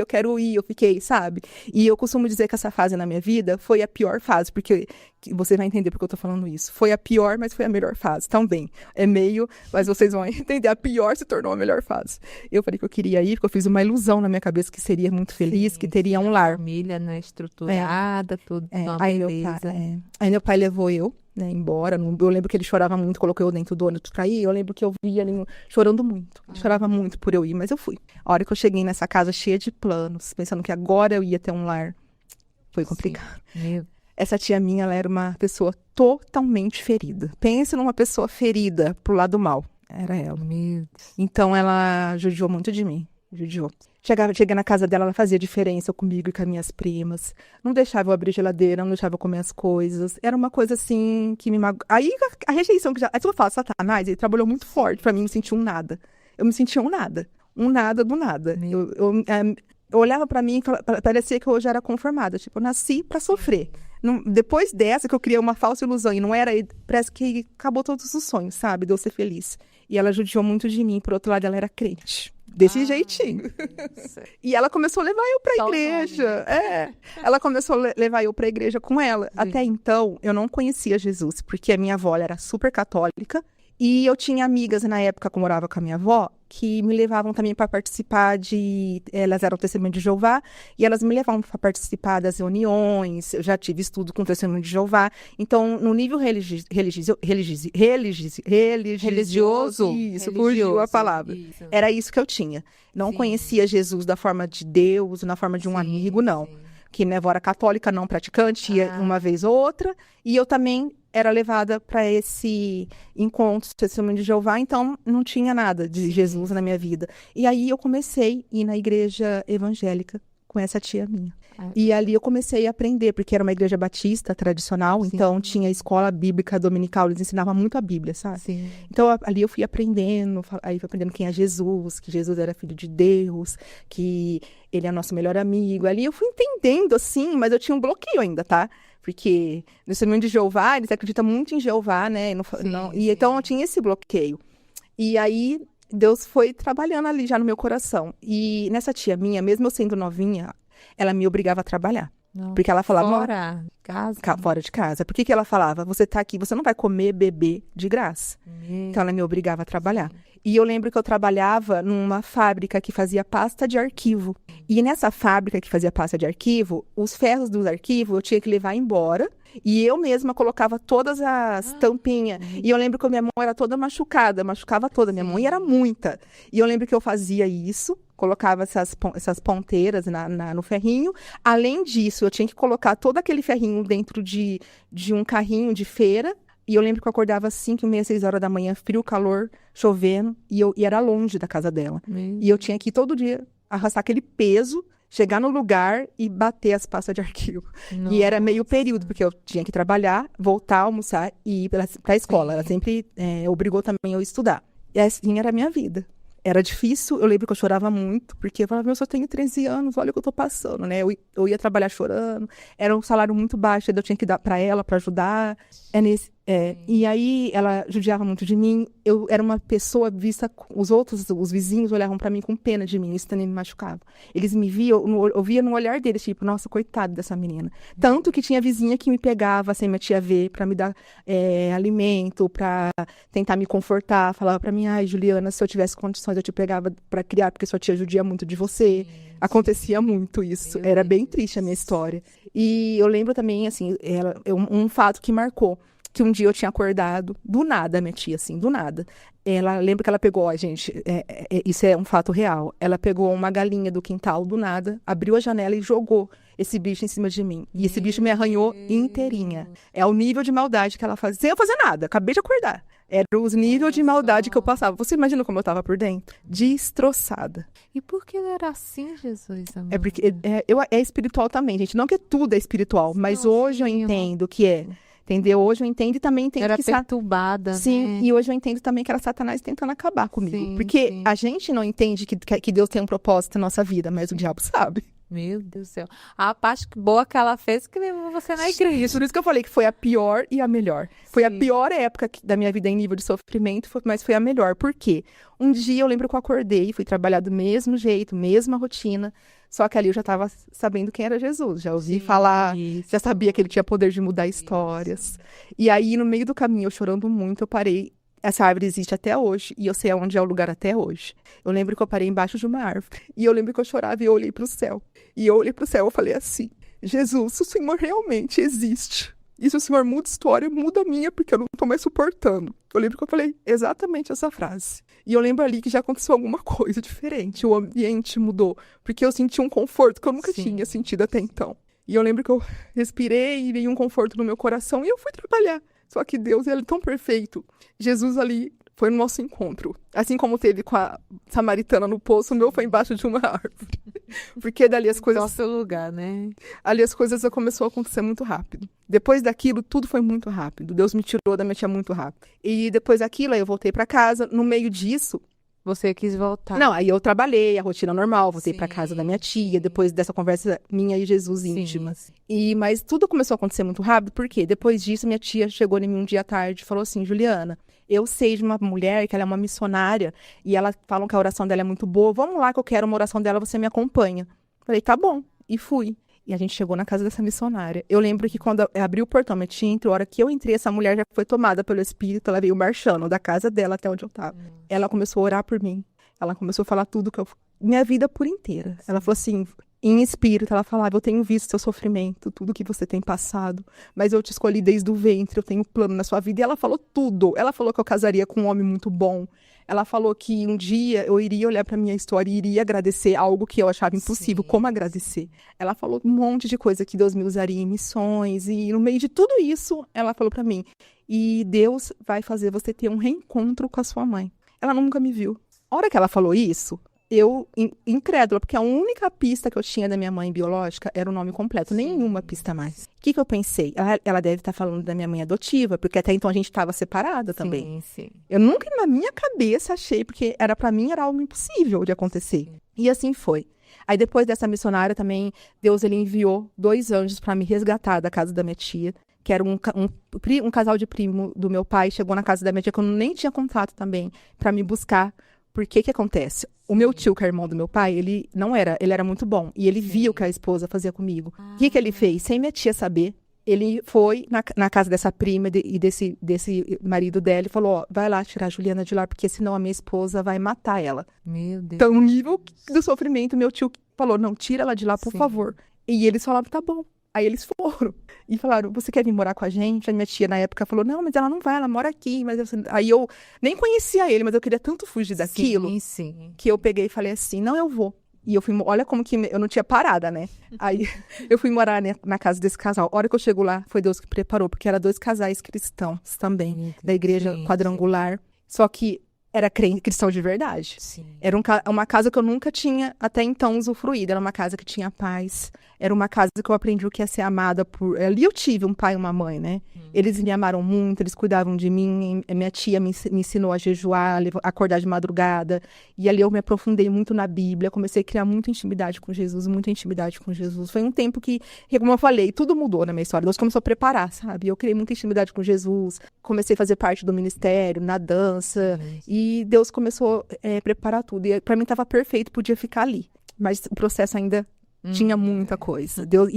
eu fiquei, sabe? E eu costumo dizer que essa fase na minha vida foi a pior fase, porque você vai entender porque eu tô falando isso. Foi a pior, mas foi a melhor fase também. É meio, mas vocês vão entender, a pior se tornou a melhor fase. Eu falei que eu queria ir, porque eu fiz uma ilusão na minha cabeça que seria muito feliz, que teria um lar. Família, né, estruturada, tudo. Aí meu pai levou eu, né, embora. Eu lembro que ele chorava muito, colocou eu dentro do ônibus pra ir. Eu lembro que eu via ele chorando muito. Ele chorava muito por eu ir, mas eu fui. A hora que eu cheguei nessa casa cheia de planos, pensando que agora eu ia ter um lar, foi complicado. Essa tia minha, ela era uma pessoa totalmente ferida. Pense numa pessoa ferida pro lado mal. Era ela. Então, ela judiou muito de mim. Judiou. Cheguei na casa dela, ela fazia diferença comigo e com as minhas primas. Não deixava eu abrir geladeira, não deixava eu comer as coisas. Era uma coisa assim que me magoou. Aí a rejeição que já... Aí eu falo, Satanás, ele trabalhou muito forte pra mim me sentir um nada. Eu me sentia um nada. Um nada do nada. Eu olhava pra mim e parecia que eu já era conformada. Tipo, eu nasci pra sofrer. Depois dessa, que eu criei uma falsa ilusão e não era, parece que acabou todos os sonhos, sabe? De eu ser feliz. E ela judiou muito de mim. Por outro lado, ela era crente. Desse jeitinho. E ela começou a levar eu pra igreja. Ela começou a levar eu pra igreja com ela. Sim. Até então, eu não conhecia Jesus, porque a minha avó era super católica. E eu tinha amigas na época que eu morava com a minha avó, que me levavam também para participar elas eram testemunhas de Jeová, e elas me levavam para participar das reuniões. Eu já tive estudo com testemunho de Jeová. Então, no nível religioso, isso, fugiu a palavra. Isso. Era isso que eu tinha. Não conhecia Jesus da forma de Deus, na forma de um amigo, não. Que minha avó era católica, não praticante, ia uma vez ou outra, e eu também era levada para esse encontro de testemunho de Jeová, então não tinha nada de Jesus na minha vida. E aí eu comecei a ir na igreja evangélica com essa tia minha. E ali eu comecei a aprender, porque era uma igreja batista tradicional, então tinha escola bíblica dominical, eles ensinavam muito a Bíblia, sabe? Sim. Então ali eu fui aprendendo, quem é Jesus, que Jesus era filho de Deus, que ele é nosso melhor amigo. Ali eu fui entendendo, assim, mas eu tinha um bloqueio ainda, tá? Porque no testemunho de Jeová, eles acreditam muito em Jeová, né? Então eu tinha esse bloqueio. E aí Deus foi trabalhando ali já no meu coração. E nessa tia minha, mesmo eu sendo novinha, ela me obrigava a trabalhar. Não. Porque ela falava... Fora de casa? Fora de casa. Por que ela falava? Você tá aqui, você não vai comer, beber de graça. Então, ela me obrigava a trabalhar. E eu lembro que eu trabalhava numa fábrica que fazia pasta de arquivo. E nessa fábrica que fazia pasta de arquivo, os ferros dos arquivos eu tinha que levar embora. E eu mesma colocava todas as tampinhas. E eu lembro que a minha mão era toda machucada, machucava toda. Minha mão era muita. E eu lembro que eu fazia isso, colocava essas ponteiras no ferrinho. Além disso, eu tinha que colocar todo aquele ferrinho dentro de um carrinho de feira. E eu lembro que eu acordava às 5h30, 6 horas da manhã, frio, calor, chovendo. E era longe da casa dela. E eu tinha que ir todo dia arrastar aquele peso, chegar no lugar e bater as pastas de arquivo. Nossa. E era meio período, porque eu tinha que trabalhar, voltar, almoçar e ir para a escola. Ela sempre obrigou também eu a estudar. E assim era a minha vida. Era difícil, eu lembro que eu chorava muito, porque eu falava, eu só tenho 13 anos, olha o que eu tô passando, né? Eu ia trabalhar chorando, era um salário muito baixo, eu tinha que dar para ela, para ajudar. E aí ela judiava muito de mim, eu era uma pessoa vista, os vizinhos olhavam para mim com pena de mim, isso também me machucava. Eles me viam, eu via no olhar deles, tipo, nossa, coitado dessa menina. Tanto que tinha vizinha que me pegava sem minha tia ver, para me dar alimento, para tentar me confortar, falava para mim, ai, Juliana, se eu tivesse condições eu te pegava para criar, porque sua tia judia muito de você. Acontecia muito isso, era bem triste a minha história. E eu lembro também, assim, um fato que marcou, que um dia eu tinha acordado, do nada, minha tia, assim, do nada. Lembra que ela pegou, gente, isso é um fato real, ela pegou uma galinha do quintal, do nada, abriu a janela e jogou esse bicho em cima de mim. E esse bicho me arranhou inteirinha. É o nível de maldade que ela fazia, sem eu fazer nada, acabei de acordar. Era os níveis de maldade que eu passava. Você imagina como eu tava por dentro? Destroçada. E por que era assim, Jesus? Amor? É porque é espiritual também, gente. Não que tudo é espiritual, mas hoje eu entendo que é. Entendeu? Hoje eu entendo e também entendo era que... perturbada, Sim, né? e hoje eu entendo também que era Satanás tentando acabar comigo. Sim, porque sim. a gente não entende que Deus tem um propósito na nossa vida, mas o diabo sabe. Meu Deus do céu. A parte boa que ela fez que levou você na igreja. Por isso que eu falei que foi a pior e a melhor. Foi a Sim. pior época da minha vida em nível de sofrimento, mas foi a melhor. Por quê? Um dia eu lembro que eu acordei, fui trabalhar do mesmo jeito, mesma rotina, só que ali eu já estava sabendo quem era Jesus. Já ouvi falar, já sabia que ele tinha poder de mudar histórias. E aí, no meio do caminho, eu chorando muito, eu parei. Essa árvore existe até hoje, e eu sei onde é o lugar até hoje. Eu lembro que eu parei embaixo de uma árvore, e eu lembro que eu chorava e eu olhei para o céu. E eu olhei para o céu e falei assim, Jesus, se o Senhor realmente existe, e se o Senhor muda a história, muda a minha, porque eu não estou mais suportando. Eu lembro que eu falei exatamente essa frase. E eu lembro ali que já aconteceu alguma coisa diferente, o ambiente mudou, porque eu senti um conforto que eu nunca tinha sentido até então. E eu lembro que eu respirei e veio um conforto no meu coração, e eu fui trabalhar. Só que Deus, ele é tão perfeito. Jesus ali foi no nosso encontro. Assim como teve com a samaritana no poço, o meu foi embaixo de uma árvore. Porque dali as coisas... Nosso lugar, né? Ali as coisas começaram a acontecer muito rápido. Depois daquilo, tudo foi muito rápido. Deus me tirou da minha tia muito rápido. E depois daquilo, aí eu voltei para casa. No meio disso... Você quis voltar. Não, aí eu trabalhei, a rotina normal, voltei para casa da minha tia, depois dessa conversa minha e Jesus íntima. Mas tudo começou a acontecer muito rápido, porque depois disso minha tia chegou em mim um dia à tarde e falou assim, Juliana, eu sei de uma mulher que ela é uma missionária e ela falam que a oração dela é muito boa, vamos lá que eu quero uma oração dela, você me acompanha. Falei, tá bom, e fui. E a gente chegou na casa dessa missionária. Eu lembro que quando eu abri o portão, minha tia entrou, a hora que eu entrei, essa mulher já foi tomada pelo Espírito, ela veio marchando da casa dela até onde eu tava. Ela começou a orar por mim. Ela começou a falar tudo que eu... Minha vida por inteira. Ela falou assim, em espírito, ela falava, eu tenho visto seu sofrimento, tudo que você tem passado, mas eu te escolhi desde o ventre, eu tenho um plano na sua vida. E ela falou tudo. Ela falou que eu casaria com um homem muito bom. Ela falou que um dia eu iria olhar para minha história e iria agradecer algo que eu achava impossível. Como agradecer? Ela falou um monte de coisa que Deus me usaria em missões. E no meio de tudo isso, ela falou para mim, e Deus vai fazer você ter um reencontro com a sua mãe. Ela nunca me viu. A hora que ela falou isso, eu, incrédula, porque a única pista que eu tinha da minha mãe biológica era o nome completo, nenhuma pista mais. O que eu pensei? Ela deve estar falando da minha mãe adotiva, porque até então a gente estava separada também. Sim. Eu nunca na minha cabeça achei, porque para mim era algo impossível de acontecer. E assim foi. Aí depois dessa missionária também, Deus ele enviou 2 anjos para me resgatar da casa da minha tia, que era um casal de primo do meu pai, chegou na casa da minha tia, que eu nem tinha contato também, para me buscar, Por que acontece? O meu tio, que é irmão do meu pai, ele era muito bom. E ele via o que a esposa fazia comigo. O que ele fez? Sem minha tia saber, ele foi na casa dessa prima e desse marido dela e falou, ó, vai lá tirar a Juliana de lá, porque senão a minha esposa vai matar ela. Meu Deus. Então, o nível do sofrimento, meu tio falou, não, tira ela de lá, por favor. E eles falaram, tá bom. Aí eles foram. E falaram, você quer vir morar com a gente? A minha tia, na época, falou, não, mas ela não vai, ela mora aqui. Aí eu nem conhecia ele, mas eu queria tanto fugir daquilo. Que eu peguei e falei assim, não, eu vou. E eu fui, olha como que eu não tinha parada, né? Aí eu fui morar na casa desse casal. A hora que eu chego lá, foi Deus que preparou, porque era 2 casais cristãos também, da igreja quadrangular. Só que era cristão de verdade. Sim. Era uma casa que eu nunca tinha até então usufruído. Era uma casa que tinha paz. Era uma casa que eu aprendi o que é ser amada por... Ali eu tive um pai e uma mãe, né? Eles me amaram muito, eles cuidavam de mim. Minha tia me ensinou a jejuar, a acordar de madrugada. E ali eu me aprofundei muito na Bíblia. Comecei a criar muita intimidade com Jesus, muita intimidade com Jesus. Foi um tempo que, como eu falei, tudo mudou na minha história. Deus começou a preparar, sabe? Eu criei muita intimidade com Jesus. Comecei a fazer parte do ministério, na dança. E Deus começou a preparar tudo. E pra mim estava perfeito, podia ficar ali. Mas o processo ainda tinha muita coisa. Deus,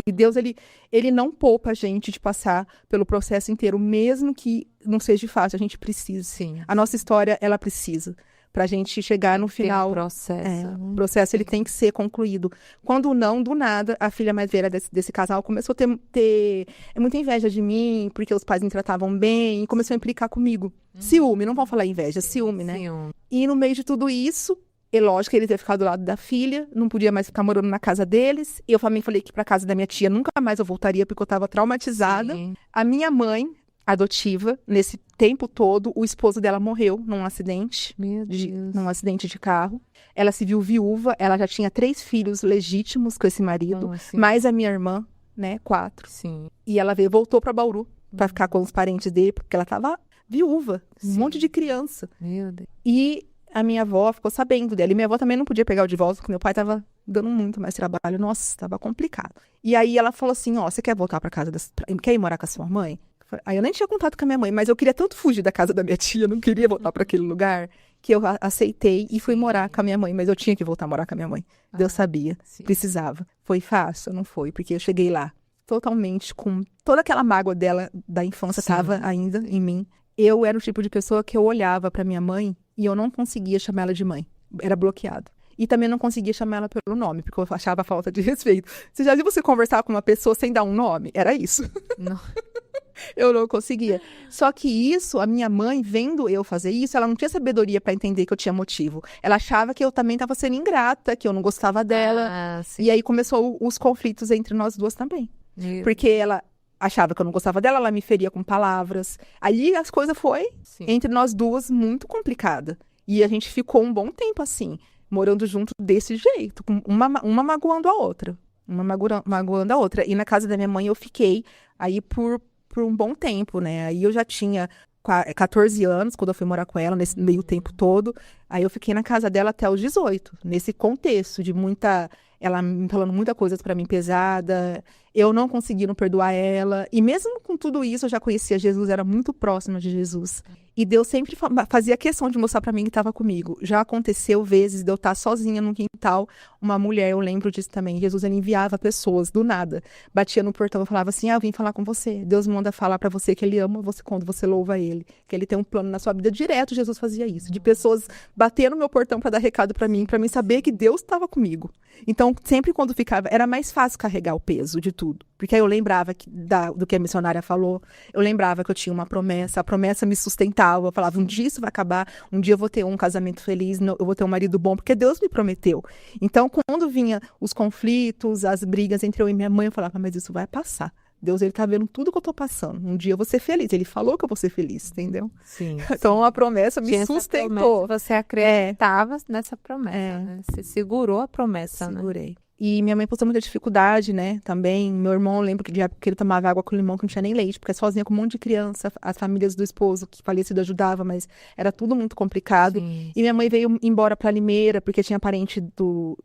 ele não poupa a gente de passar pelo processo inteiro, mesmo que não seja fácil, a gente precisa. Sim. A nossa história, ela precisa. Pra gente chegar no final. O processo. O processo, ele tem que ser concluído. Quando não, do nada, a filha mais velha desse casal começou a ter muita inveja de mim, porque os pais me tratavam bem, e começou a implicar comigo. Ciúme, não vão falar inveja, ciúme, né? Ciúme. E no meio de tudo isso, é lógico que ele ia ficar do lado da filha, não podia mais ficar morando na casa deles. Eu também falei que pra casa da minha tia nunca mais eu voltaria, porque eu tava traumatizada. Sim. A minha mãe, adotiva, nesse tempo todo, o esposo dela morreu num acidente. Meu Deus. Num acidente de carro. Ela se viu viúva, ela já tinha 3 filhos legítimos com esse marido, Assim. mais a minha irmã, né, 4. Sim. E ela voltou pra Bauru pra ficar com os parentes dele, porque ela tava viúva, um monte de criança. Meu Deus. E a minha avó ficou sabendo dela. E minha avó também não podia pegar o divórcio, porque meu pai tava dando muito mais trabalho. Nossa, tava complicado. E aí ela falou assim, ó, você quer voltar pra casa, quer ir morar com a sua mãe? Aí eu nem tinha contato com a minha mãe, mas eu queria tanto fugir da casa da minha tia, não queria voltar pra aquele lugar, que eu aceitei e fui morar com a minha mãe. Mas eu tinha que voltar a morar com a minha mãe. Deus sabia, precisava. Foi fácil? Não foi, porque eu cheguei lá totalmente com toda aquela mágoa dela da infância, tava ainda em mim. Eu era o tipo de pessoa que eu olhava pra minha mãe e eu não conseguia chamar ela de mãe. Era bloqueado. E também não conseguia chamar ela pelo nome, porque eu achava falta de respeito. Você já viu você conversar com uma pessoa sem dar um nome? Era isso. Não. Eu não conseguia. Só que isso, a minha mãe, vendo eu fazer isso, ela não tinha sabedoria pra entender que eu tinha motivo. Ela achava que eu também estava sendo ingrata, que eu não gostava dela. E aí começou os conflitos entre nós duas também. Porque ela achava que eu não gostava dela, ela me feria com palavras. Aí as coisas foi, entre nós duas, muito complicada. E a gente ficou um bom tempo assim, morando junto desse jeito, uma magoando a outra. Uma magoando a outra. E na casa da minha mãe eu fiquei aí por um bom tempo, né? Aí eu já tinha 14 anos, quando eu fui morar com ela, nesse meio tempo todo. Aí eu fiquei na casa dela até os 18, nesse contexto de ela me falando muita coisa pra mim pesada, eu não conseguindo perdoar ela. E mesmo com tudo isso, eu já conhecia Jesus, era muito próxima de Jesus. E Deus sempre fazia questão de mostrar pra mim que estava comigo. Já aconteceu vezes de eu estar sozinha no quintal, uma mulher, eu lembro disso também. Jesus, ele enviava pessoas do nada. Batia no portão e falava assim, eu vim falar com você. Deus manda falar pra você que ele ama você quando você louva ele. Que ele tem um plano na sua vida. Direto, Jesus fazia isso. De pessoas bater no meu portão pra dar recado pra mim saber que Deus estava comigo. Então, sempre quando ficava, era mais fácil carregar o peso de tudo. Porque aí eu lembrava do que a missionária falou, eu lembrava que eu tinha uma promessa, a promessa me sustentava, eu falava, um dia isso vai acabar, um dia eu vou ter um casamento feliz, eu vou ter um marido bom, porque Deus me prometeu. Então, quando vinha os conflitos, as brigas entre eu e minha mãe, eu falava, mas isso vai passar. Deus, ele tá vendo tudo que eu tô passando. Um dia eu vou ser feliz. Ele falou que eu vou ser feliz, entendeu? Sim. Então, a promessa me sustentou. Você acreditava nessa promessa, né? Você segurou a promessa, né? Segurei. E minha mãe passou muita dificuldade, né, também. Meu irmão, eu lembro que de época que ele tomava água com limão, que não tinha nem leite, porque sozinha com um monte de criança, as famílias do esposo, que falecido, ajudava, mas era tudo muito complicado. Sim. E minha mãe veio embora pra Limeira, porque tinha parente do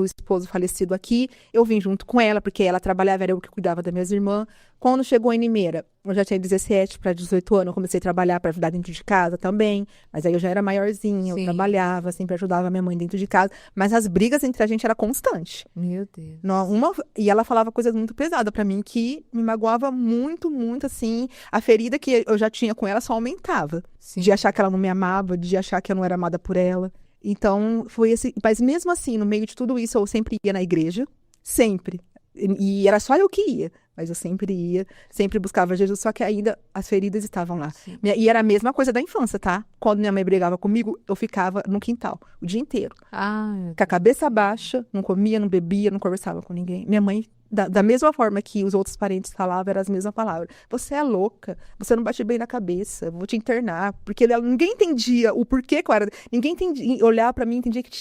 esposo falecido aqui. Eu vim junto com ela, porque ela trabalhava, era eu que cuidava das minhas irmãs. Quando chegou em Limeira, eu já tinha 17 para 18 anos, eu comecei a trabalhar para ajudar dentro de casa também. Mas aí eu já era maiorzinha, eu Sim. trabalhava, sempre ajudava minha mãe dentro de casa. Mas as brigas entre a gente era constante. Meu Deus. E ela falava coisas muito pesadas pra mim, que me magoava muito, muito, assim. A ferida que eu já tinha com ela só aumentava. Sim. De achar que ela não me amava, de achar que eu não era amada por ela. Então, foi esse... Mas mesmo assim, no meio de tudo isso, eu sempre ia na igreja. Sempre. E era só eu que ia. Mas eu sempre ia, sempre buscava Jesus, só que ainda as feridas estavam lá. Sim. E era a mesma coisa da infância, tá? Quando minha mãe brigava comigo, eu ficava no quintal o dia inteiro. Ah, Com a cabeça baixa, não comia, não bebia, não conversava com ninguém. Minha mãe, da mesma forma que os outros parentes falavam, eram as mesmas palavras. Você é louca, você não bate bem na cabeça, vou te internar. Porque ninguém entendia o porquê que eu era... Ninguém entendia, olhava pra mim e entendia que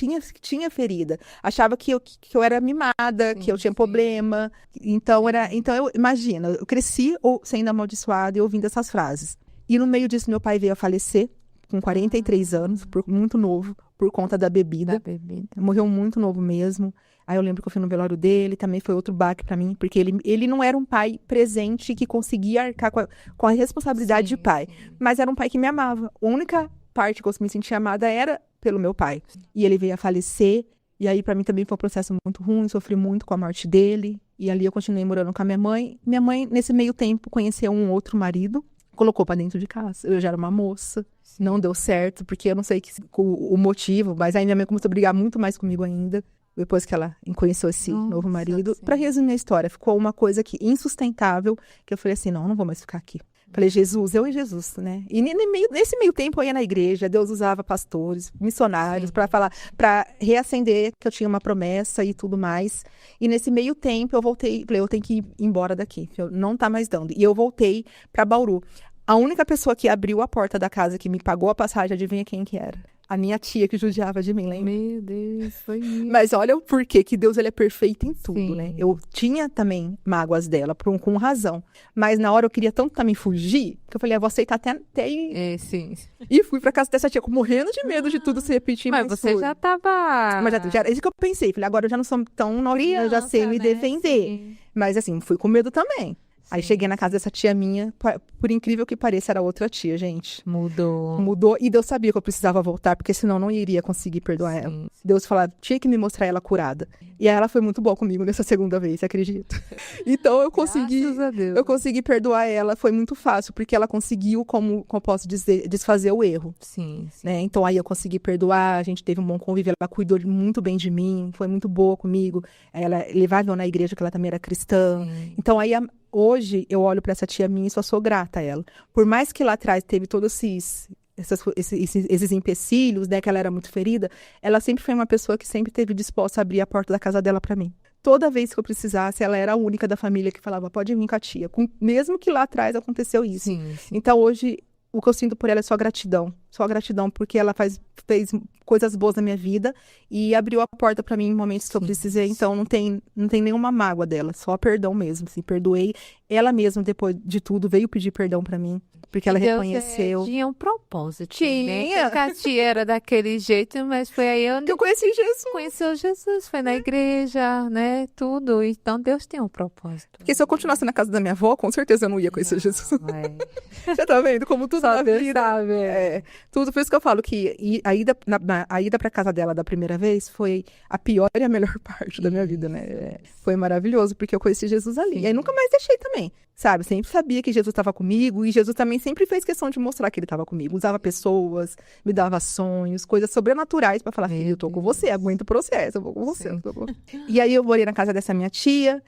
tinha ferida. Achava que eu era mimada, Sim, que eu tinha sim. problema. Então, imagina, eu cresci sendo amaldiçoada e ouvindo essas frases. E no meio disso, meu pai veio a falecer, com 43 anos, muito novo, por conta da bebida. da bebida. Morreu muito novo mesmo. Aí eu lembro que eu fui no velório dele, também foi outro baque pra mim, porque ele não era um pai presente que conseguia arcar com a responsabilidade de pai, mas era um pai que me amava. A única parte que eu me sentia amada era pelo meu pai. E ele veio a falecer, e aí pra mim também foi um processo muito ruim, sofri muito com a morte dele, e ali eu continuei morando com a minha mãe. Minha mãe, nesse meio tempo, conheceu um outro marido, colocou pra dentro de casa. Eu já era uma moça. Não deu certo, porque eu não sei o motivo, mas aí minha mãe começou a brigar muito mais comigo ainda, depois que ela conheceu esse novo marido. sim. Pra resumir a história, ficou uma coisa que insustentável, que eu falei assim, não vou mais ficar aqui. Falei, Jesus, eu e Jesus, né? E nesse meio tempo eu ia na igreja, Deus usava pastores, missionários, pra falar, para reacender que eu tinha uma promessa e tudo mais. E nesse meio tempo eu voltei, falei, eu tenho que ir embora daqui, não tá mais dando. E eu voltei pra Bauru. A única pessoa que abriu a porta da casa, que me pagou a passagem, adivinha quem que era? A minha tia que judiava de mim, lembra? Meu Deus, foi isso. Mas olha o porquê que Deus ele é perfeito em tudo, Sim. né? Eu tinha também mágoas dela, com razão. Mas na hora eu queria tanto também fugir, que eu falei, vou aceitar até ir. É, sim. E fui pra casa dessa tia, morrendo de medo de tudo se repetir. Mas você fui. já tava... Mas já era isso que eu pensei. Falei, agora eu já não sou tão novinha, eu já sei me né? defender. Sim. Mas assim, fui com medo também. Aí Sim. cheguei na casa dessa tia minha, por incrível que pareça, era outra tia, gente. Mudou. E Deus sabia que eu precisava voltar, porque senão eu não iria conseguir perdoar ela. Sim. Deus falava, tinha que me mostrar ela curada. E aí ela foi muito boa comigo nessa segunda vez, acredito. Então eu consegui... Graças a Deus. Eu consegui perdoar ela, foi muito fácil, porque ela conseguiu, como eu posso dizer, desfazer o erro. Sim. Né? Então aí eu consegui perdoar, a gente teve um bom convívio, ela cuidou muito bem de mim, foi muito boa comigo. Ela levava eu na igreja, que ela também era cristã. Sim. Então aí hoje eu olho para essa tia minha e só sou grata a ela. Por mais que lá atrás teve todos esses empecilhos, né, que ela era muito ferida, ela sempre foi uma pessoa que sempre esteve disposta a abrir a porta da casa dela para mim. Toda vez que eu precisasse, ela era a única da família que falava, pode vir com a tia. Mesmo que lá atrás aconteceu isso. Sim. Então hoje o que eu sinto por ela é só gratidão. Só gratidão, porque ela fez coisas boas na minha vida e abriu a porta pra mim em momentos que eu precisei. Então, não tem nenhuma mágoa dela, só perdão mesmo. Assim, perdoei. Ela mesma, depois de tudo, veio pedir perdão pra mim, porque ela Deus reconheceu. Tinha um propósito. Tinha. Né? Que a tia era daquele jeito, mas foi aí onde Que eu conheci Jesus. conheceu Jesus. Foi na igreja, né? Tudo. Então, Deus tem um propósito. Porque se eu continuasse na casa da minha avó, com certeza eu não ia conhecer Jesus. Você tá vendo? Como tudo Só na Deus vida. sabe. É, tudo. Por isso que eu falo que a ida pra casa dela da primeira vez foi a pior e a melhor parte da minha vida, né? Foi maravilhoso, porque eu conheci Jesus ali. Sim. E aí nunca mais deixei também, sabe? Sempre sabia que Jesus estava comigo e Jesus também sempre fez questão de mostrar que ele estava comigo. Usava pessoas, me dava sonhos, coisas sobrenaturais pra falar, Meu filho, eu tô com Deus. você, aguenta o processo, eu vou com você. Sim. Eu tô com... E aí eu morei na casa dessa minha tia.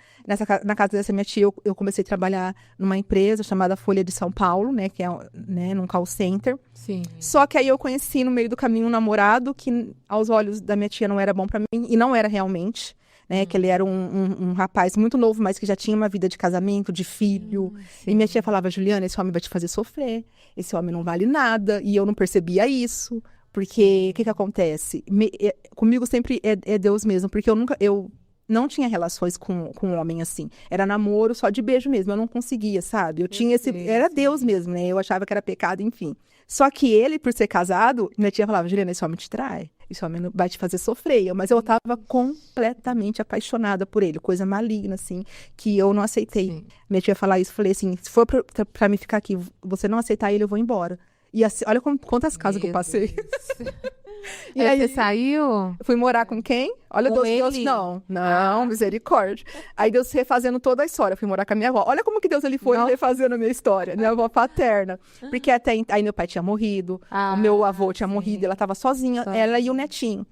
Na casa dessa minha tia, eu comecei a trabalhar numa empresa chamada Folha de São Paulo, né? Que é, né, num call center. Sim. Só que aí eu conheci no meio do caminho um namorado que, aos olhos da minha tia, não era bom pra mim. E não era realmente, né? Que ele era um rapaz muito novo, mas que já tinha uma vida de casamento, de filho. E minha tia falava, Juliana, esse homem vai te fazer sofrer. Esse homem não vale nada. E eu não percebia isso. Porque, o que acontece? Comigo sempre é Deus mesmo. Porque eu não tinha relações com um homem assim. Era namoro só de beijo mesmo. Eu não conseguia, sabe? Eu tinha esse... Era Deus mesmo, né? Eu achava que era pecado, enfim. Só que ele, por ser casado, minha tia falava, Juliana, esse homem te trai. Esse homem vai te fazer sofrer. Mas eu tava completamente apaixonada por ele. Coisa maligna, assim, que eu não aceitei. Sim. Minha tia falava isso, falei assim, se for pra mim ficar aqui, você não aceitar ele, eu vou embora. E assim, olha quantas casas que eu passei. E aí você saiu? Fui morar com quem? Olha, Com Deus, ele? não, misericórdia. Aí Deus refazendo toda a história. Fui morar com a minha avó. Olha como que Deus ele foi Nossa. refazendo a minha história. Minha avó paterna. Porque até aí meu pai tinha morrido, o meu avô tinha morrido, ela tava sozinha, ela e o netinho.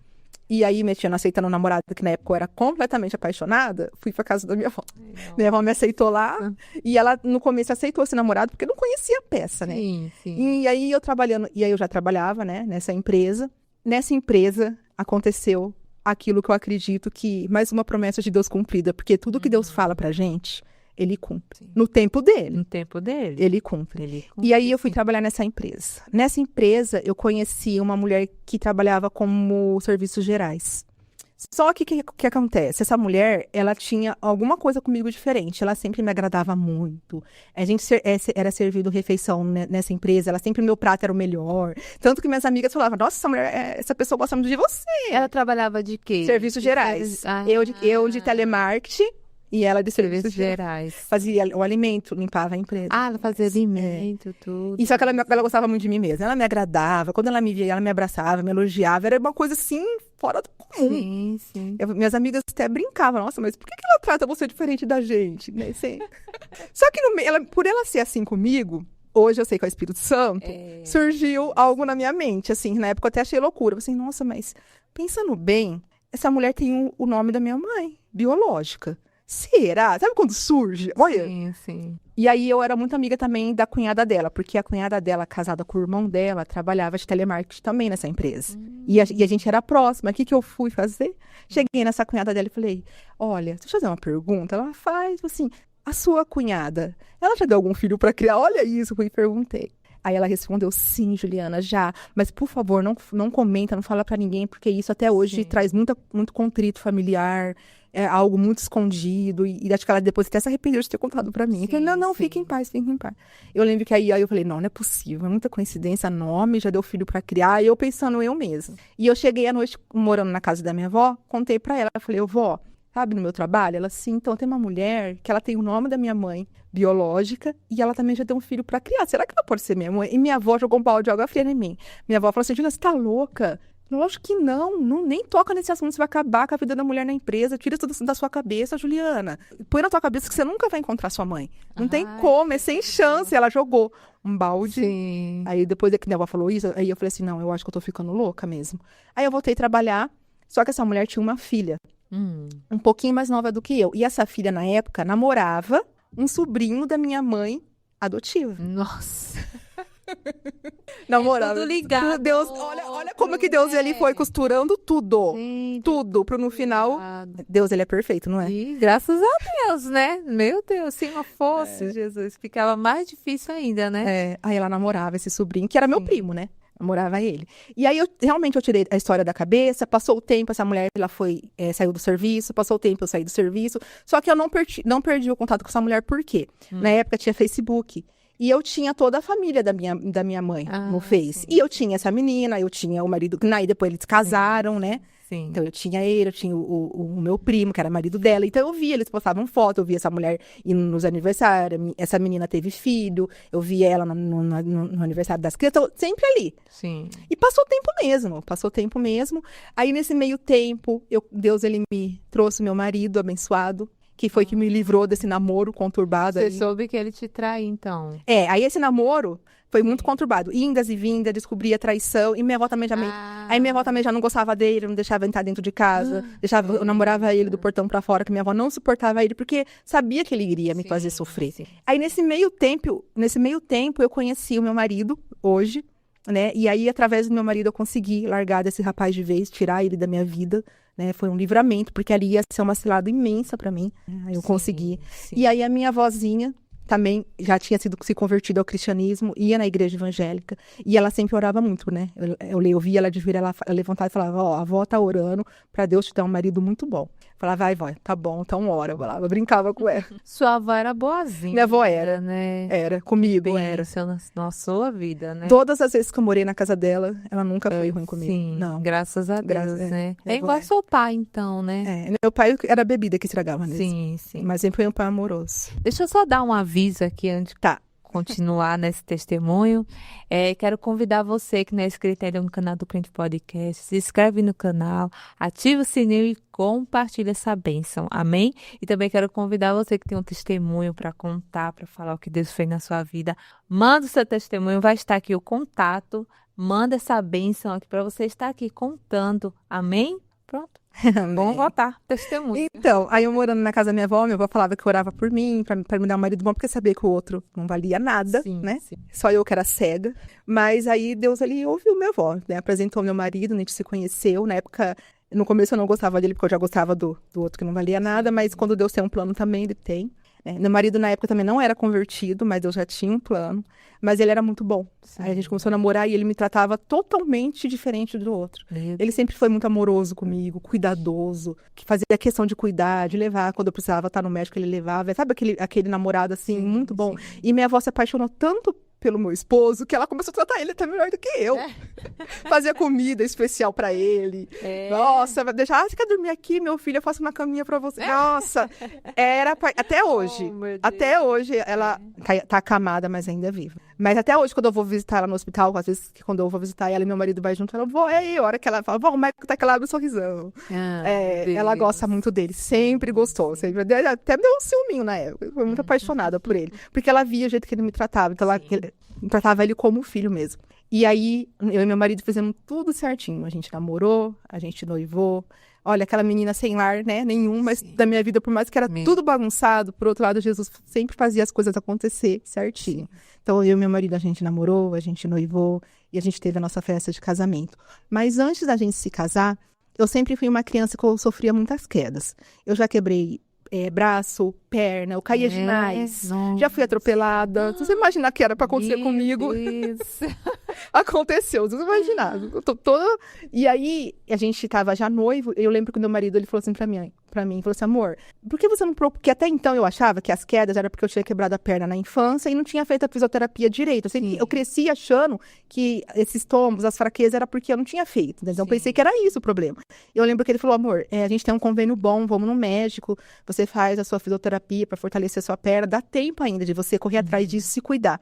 E aí, minha tia não aceitando o namorado, que na época eu era completamente apaixonada, fui pra casa da minha avó. Minha avó me aceitou lá, e ela, no começo, aceitou esse namorado, porque não conhecia a peça, né? Sim, sim. E aí, eu já trabalhava, né, nessa empresa. Nessa empresa, aconteceu aquilo que eu acredito que, mais uma promessa de Deus cumprida, porque tudo que Deus fala pra gente, ele cumpre. Sim. No tempo dele, No tempo dele. ele cumpre. E aí eu fui trabalhar nessa empresa. Nessa empresa, eu conheci uma mulher que trabalhava como serviços gerais. Só que o que acontece? Essa mulher, ela tinha alguma coisa comigo diferente. Ela sempre me agradava muito. A gente era servido refeição nessa empresa. Ela sempre, meu prato era o melhor. Tanto que minhas amigas falavam, nossa, essa pessoa gosta muito de você. Ela trabalhava de quê? Serviços gerais. Eu de telemarketing. E ela de serviços gerais. Fazia o alimento, limpava a empresa. Ah, ela fazia alimento, tudo. E só que ela gostava muito de mim mesma. Ela me agradava. Quando ela me via, ela me abraçava, me elogiava. Era uma coisa assim, fora do comum. Sim, sim. Minhas amigas até brincavam. Nossa, mas por que ela trata você diferente da gente? Né? Só que por ela ser assim comigo, hoje eu sei que é o Espírito Santo, surgiu algo na minha mente. Assim, na época eu até achei loucura. Eu falei assim, nossa, mas pensando bem, essa mulher tem o nome da minha mãe, biológica. Será? Sabe quando surge? Olha. Sim, sim. E aí eu era muito amiga também da cunhada dela, porque a cunhada dela, casada com o irmão dela, trabalhava de telemarketing também nessa empresa. E a gente era próxima. O que eu fui fazer? Cheguei nessa cunhada dela e falei, olha, deixa eu fazer uma pergunta. Ela faz, assim, a sua cunhada, ela já deu algum filho para criar? Olha isso, fui e perguntei. Aí ela respondeu, sim, Juliana, já. Mas, por favor, não comenta, não fala pra ninguém, porque isso até hoje traz muito contrito familiar, é algo muito escondido. E acho que ela depois até se arrependeu de ter contado pra mim. Falei, não, fique em paz, fique em paz. Eu lembro que aí eu falei, não é possível, é muita coincidência, nome, já deu filho pra criar. E eu pensando eu mesma. E eu cheguei à noite, morando na casa da minha avó, contei pra ela, falei, vó, sabe, no meu trabalho? Ela, sim, então tem uma mulher que ela tem o nome da minha mãe, biológica, e ela também já tem um filho pra criar. Será que ela pode ser minha mãe? E minha avó jogou um balde de água fria em mim. Minha avó falou assim, Juliana, você tá louca? Lógico que não, nem toca nesse assunto, você vai acabar com a vida da mulher na empresa, tira tudo da sua cabeça, Juliana. Põe na tua cabeça que você nunca vai encontrar sua mãe. Não tem como, é sem chance. Ela jogou um balde. Sim. Aí depois que minha avó falou isso, aí eu falei assim, não, eu acho que eu tô ficando louca mesmo. Aí eu voltei a trabalhar, só que essa mulher tinha uma filha, um pouquinho mais nova do que eu. E essa filha, na época, namorava um sobrinho da minha mãe adotiva. Nossa. Namorava. Tudo ligado. Deus, olha como que Deus ele foi costurando tudo. Sim, Tudo, pro no final. Deus, ele é perfeito, não é? e graças a Deus, né? Meu Deus, se não fosse, Jesus, ficava mais difícil ainda, né? É, aí ela namorava esse sobrinho, que era meu primo, né? Namorava ele. E aí, realmente, eu tirei a história da cabeça, passou o tempo, essa mulher, ela saiu do serviço, passou o tempo, eu saí do serviço. Só que eu não perdi o contato com essa mulher, por quê? Na época tinha Facebook. E eu tinha toda a família da minha mãe no Face. Sim. E eu tinha essa menina, eu tinha o marido, aí depois eles casaram, né? Sim. Então eu tinha ele, eu tinha o meu primo, que era marido dela. Então eu via, eles postavam foto, eu via essa mulher indo nos aniversários, essa menina teve filho, eu via ela no aniversário das crianças, então, sempre ali. Sim. E passou tempo mesmo. Aí nesse meio tempo, Deus ele me trouxe meu marido abençoado, que foi que me livrou desse namoro conturbado. Você soube que ele te traiu, então. Aí esse namoro foi muito conturbado. Indas e vindas, descobri a traição. E minha avó também Aí minha avó também já não gostava dele, não deixava entrar dentro de casa. Eu namorava ele do portão pra fora, que minha avó não suportava ele, porque sabia que ele iria me fazer sofrer. Sim. Aí nesse meio tempo, eu conheci o meu marido, hoje, né? E aí, através do meu marido, eu consegui largar desse rapaz de vez, tirar ele da minha vida. Né, foi um livramento, porque ali ia ser uma cilada imensa pra mim. Aí eu consegui. Sim. E aí a minha avózinha também já tinha se convertido ao cristianismo, ia na igreja evangélica, e ela sempre orava muito, né? Eu via ela de vir, ela levantar e falava, ó, a avó tá orando pra Deus te dar um marido muito bom. Falava, vai, vó, tá bom, então ora. Eu brincava com ela. Sua avó era boazinha. Minha avó era, né? Era, comigo era. Na sua vida, né? Todas as vezes que eu morei na casa dela, ela nunca foi ruim comigo. Sim, Não. graças a Deus, né? É Minha avó igual seu pai, então, né? Meu pai era a bebida que estragava nisso. Sim. Mas sempre foi um pai amoroso. Deixa eu só dar um aviso aqui antes de continuar nesse testemunho. Quero convidar você que não é inscrito ainda no canal do Crente Podcast, se inscreve no canal, ativa o sininho e compartilha essa bênção, amém? E também quero convidar você que tem um testemunho para contar, para falar o que Deus fez na sua vida. Manda o seu testemunho, vai estar aqui o contato, manda essa bênção aqui para você estar aqui contando, amém? Pronto. Vamos votar, testemunho. Então, aí eu morando na casa da minha avó falava que orava por mim, pra me dar um marido bom, porque sabia que o outro não valia nada, né? Sim. Só eu que era cega. Mas aí Deus ali ouviu minha avó, né? Apresentou meu marido, a gente se conheceu. Na época, no começo eu não gostava dele, porque eu já gostava do outro que não valia nada, mas quando Deus tem um plano também, ele tem. Meu marido, na época, também não era convertido, mas eu já tinha um plano. Mas ele era muito bom. Sim. Aí a gente começou a namorar e ele me tratava totalmente diferente do outro. Ele sempre foi muito amoroso comigo, cuidadoso, que fazia questão de cuidar, de levar. Quando eu precisava estar no médico, ele levava. Sabe aquele namorado, assim, muito bom? Sim. E minha avó se apaixonou tanto pelo meu esposo, que ela começou a tratar ele até melhor do que eu. Fazia comida especial pra ele. Nossa, você quer dormir aqui, meu filho? Eu faço uma caminha pra você. Nossa, até hoje. Até hoje, ela tá acamada, mas ainda é viva. Mas até hoje, quando eu vou visitar ela no hospital, às vezes, quando eu vou visitar ela e meu marido vai junto, ela, vó, aí, a hora que ela fala, vó, o médico tá aqui, ela abre um sorrisão. Ela gosta muito dele, sempre gostou. Até me deu um ciúminho na época. Foi muito apaixonada por ele. Porque ela via o jeito que ele me tratava. Então, ela tratava ele como filho mesmo. E aí, eu e meu marido fizemos tudo certinho. A gente namorou, a gente noivou. Olha, aquela menina sem lar, né? Nenhum, mas da minha vida, por mais que era tudo bagunçado, por outro lado, Jesus sempre fazia as coisas acontecer certinho. Então, eu e meu marido, a gente namorou, a gente noivou e a gente teve a nossa festa de casamento. Mas antes da gente se casar, eu sempre fui uma criança que eu sofria muitas quedas. Eu já quebrei braço, perna, eu caía demais. Já fui atropelada. Se você imaginar que era pra acontecer comigo, aconteceu. Se você imaginar. Eu tô toda... E aí, a gente tava já noivo, eu lembro que o meu marido, ele falou assim pra mim, falou assim, amor, por que você não... Porque até então eu achava que as quedas era porque eu tinha quebrado a perna na infância e não tinha feito a fisioterapia direito. Eu cresci achando que esses tombos, as fraquezas, era porque eu não tinha feito. Então, eu pensei que era isso o problema. Eu lembro que ele falou, amor, a gente tem um convênio bom, vamos no médico, você faz a sua fisioterapia para fortalecer a sua perna, dá tempo ainda de você correr atrás disso e se cuidar.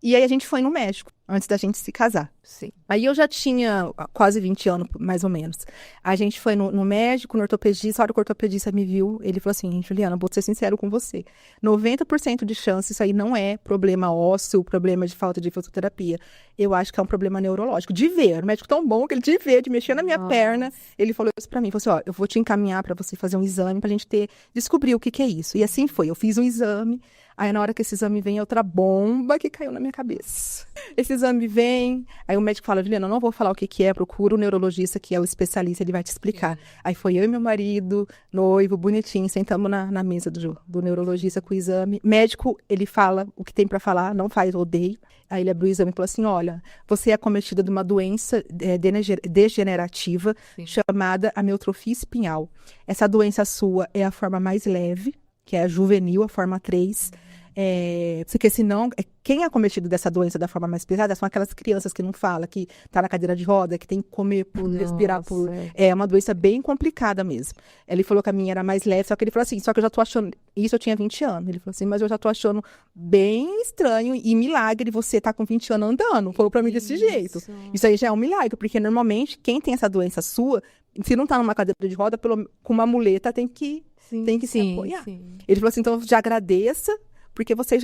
E aí a gente foi no médico, antes da gente se casar. Sim. Aí eu já tinha quase 20 anos, mais ou menos. A gente foi no médico, no ortopedista, a hora que o ortopedista me viu, ele falou assim, Juliana, vou ser sincero com você, 90% de chance, isso aí não é problema ósseo, problema de falta de fisioterapia. Eu acho que é um problema neurológico, de ver. O médico tão bom que ele de ver, de mexer na minha perna, ele falou isso pra mim, falou assim, ó, eu vou te encaminhar pra você fazer um exame pra gente descobrir o que é isso. E assim foi, eu fiz um exame. Aí, na hora que esse exame vem, é outra bomba que caiu na minha cabeça. Esse exame vem, aí o médico fala, Juliana, eu não vou falar o que é, procura o neurologista, que é o especialista, ele vai te explicar. Aí foi eu e meu marido, noivo, bonitinho, sentamos na mesa do neurologista com o exame. Médico, ele fala o que tem pra falar, não faz, odeio. Aí ele abriu o exame e falou assim, olha, você é acometida de uma doença degenerativa chamada amiotrofia espinhal. Essa doença sua é a forma mais leve, que é a juvenil, a forma 3. Porque senão, quem é acometido dessa doença da forma mais pesada são aquelas crianças que não falam, que tá na cadeira de roda, que tem que comer por respirar por... É uma doença bem complicada mesmo. Ele falou que a minha era mais leve, só que ele falou assim, só que eu já tô achando... Isso eu tinha 20 anos. Ele falou assim, mas eu já tô achando bem estranho e milagre você tá com 20 anos andando. Falou pra mim desse jeito. Isso aí já é um milagre, porque normalmente quem tem essa doença sua, se não tá numa cadeira de roda, com uma muleta tem que se apoiar. Ele falou assim, então já agradeça, porque você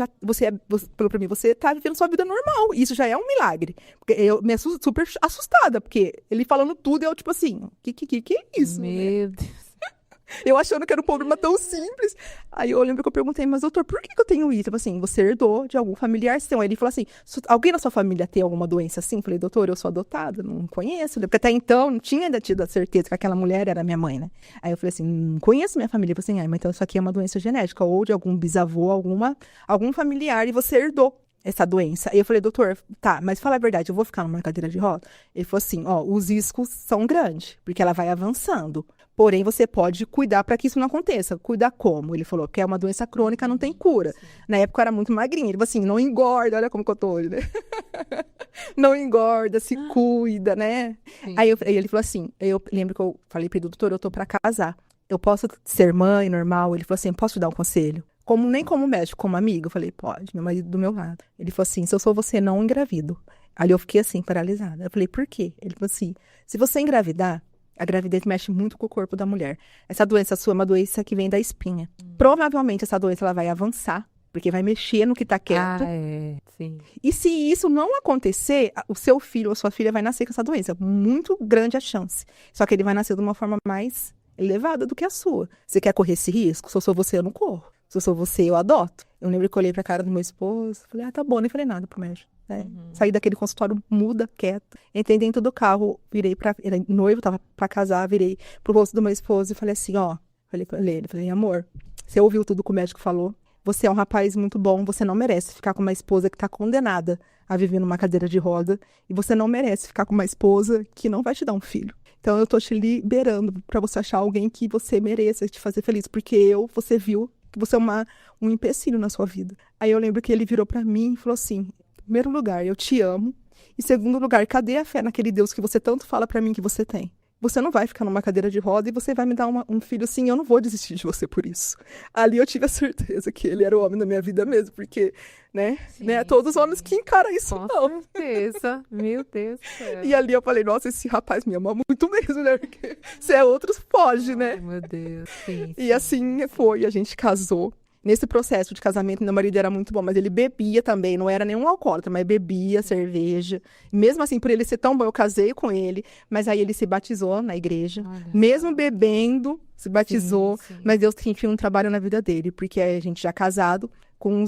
pra mim, você tá vivendo sua vida normal. Isso já é um milagre. Porque eu me assusto, super assustada, porque ele falando tudo, eu tipo assim, que é isso? Meu Deus. Eu achando que era um problema tão simples. Aí eu lembro que eu perguntei, mas doutor, por que eu tenho isso? Tipo assim, você herdou de algum familiar seu. Aí ele falou assim, alguém na sua família tem alguma doença assim? Eu falei, doutor, eu sou adotada, não conheço. Porque até então, não tinha ainda tido a certeza que aquela mulher era minha mãe, né? Aí eu falei assim, não conheço minha família. Ele falou assim, mas então isso aqui é uma doença genética, ou de algum bisavô, algum familiar, e você herdou essa doença. Aí eu falei, doutor, tá, mas fala a verdade, eu vou ficar numa cadeira de roda? Ele falou assim, ó, os riscos são grandes, porque ela vai avançando. Porém, você pode cuidar para que isso não aconteça. Cuidar como? Ele falou que é uma doença crônica, não tem cura. Na época eu era muito magrinha. Ele falou assim, não engorda, olha como que eu tô hoje, né? Não engorda, se cuida, né? Aí ele falou assim, eu lembro que eu falei para ele, doutor, eu tô para casar. Eu posso ser mãe, normal? Ele falou assim, posso te dar um conselho? Nem como médico, como amigo. Eu falei, pode, meu marido do meu lado. Ele falou assim, se eu sou você, não engravido. Ali eu fiquei assim, paralisada. Eu falei, por quê? Ele falou assim, se você engravidar, a gravidez mexe muito com o corpo da mulher. Essa doença sua é uma doença que vem da espinha. Provavelmente essa doença ela vai avançar, porque vai mexer no que tá quieto. Sim. E se isso não acontecer, o seu filho ou sua filha vai nascer com essa doença. Muito grande a chance. Só que ele vai nascer de uma forma mais elevada do que a sua. Você quer correr esse risco? Se eu sou você, eu não corro. Se eu sou você, eu adoto. Eu lembro que eu olhei pra cara do meu esposo, falei, tá bom, nem falei nada pro médico. Saí daquele consultório muda, quieta. Entrei dentro do carro, virei era noivo, tava pra casar, virei pro rosto do meu esposo e falei assim, ó. Falei pra ele, falei, amor, você ouviu tudo que o médico falou? Você é um rapaz muito bom, você não merece ficar com uma esposa que tá condenada a viver numa cadeira de roda. E você não merece ficar com uma esposa que não vai te dar um filho. Então eu tô te liberando pra você achar alguém que você mereça te fazer feliz. Porque você viu que você é um empecilho na sua vida. Aí eu lembro que ele virou pra mim e falou assim, em primeiro lugar, eu te amo. Em segundo lugar, cadê a fé naquele Deus que você tanto fala pra mim que você tem? Você não vai ficar numa cadeira de roda e você vai me dar um filho assim, eu não vou desistir de você por isso. Ali eu tive a certeza que ele era o homem da minha vida mesmo, porque, né? Todos os homens que encaram isso, Com não. certeza. Meu Deus do céu. E ali eu falei, nossa, esse rapaz me ama muito mesmo, né? Porque se é outros, foge, né? Ai, meu Deus. Sim, E assim foi, a gente casou. Nesse processo de casamento, meu marido era muito bom, mas ele bebia também, não era nenhum alcoólatra, mas bebia cerveja. Mesmo assim, por ele ser tão bom, eu casei com ele, mas aí ele se batizou na igreja. Olha Mesmo bebendo, se batizou, Sim. mas Deus tinha um trabalho na vida dele, porque a gente já casado, com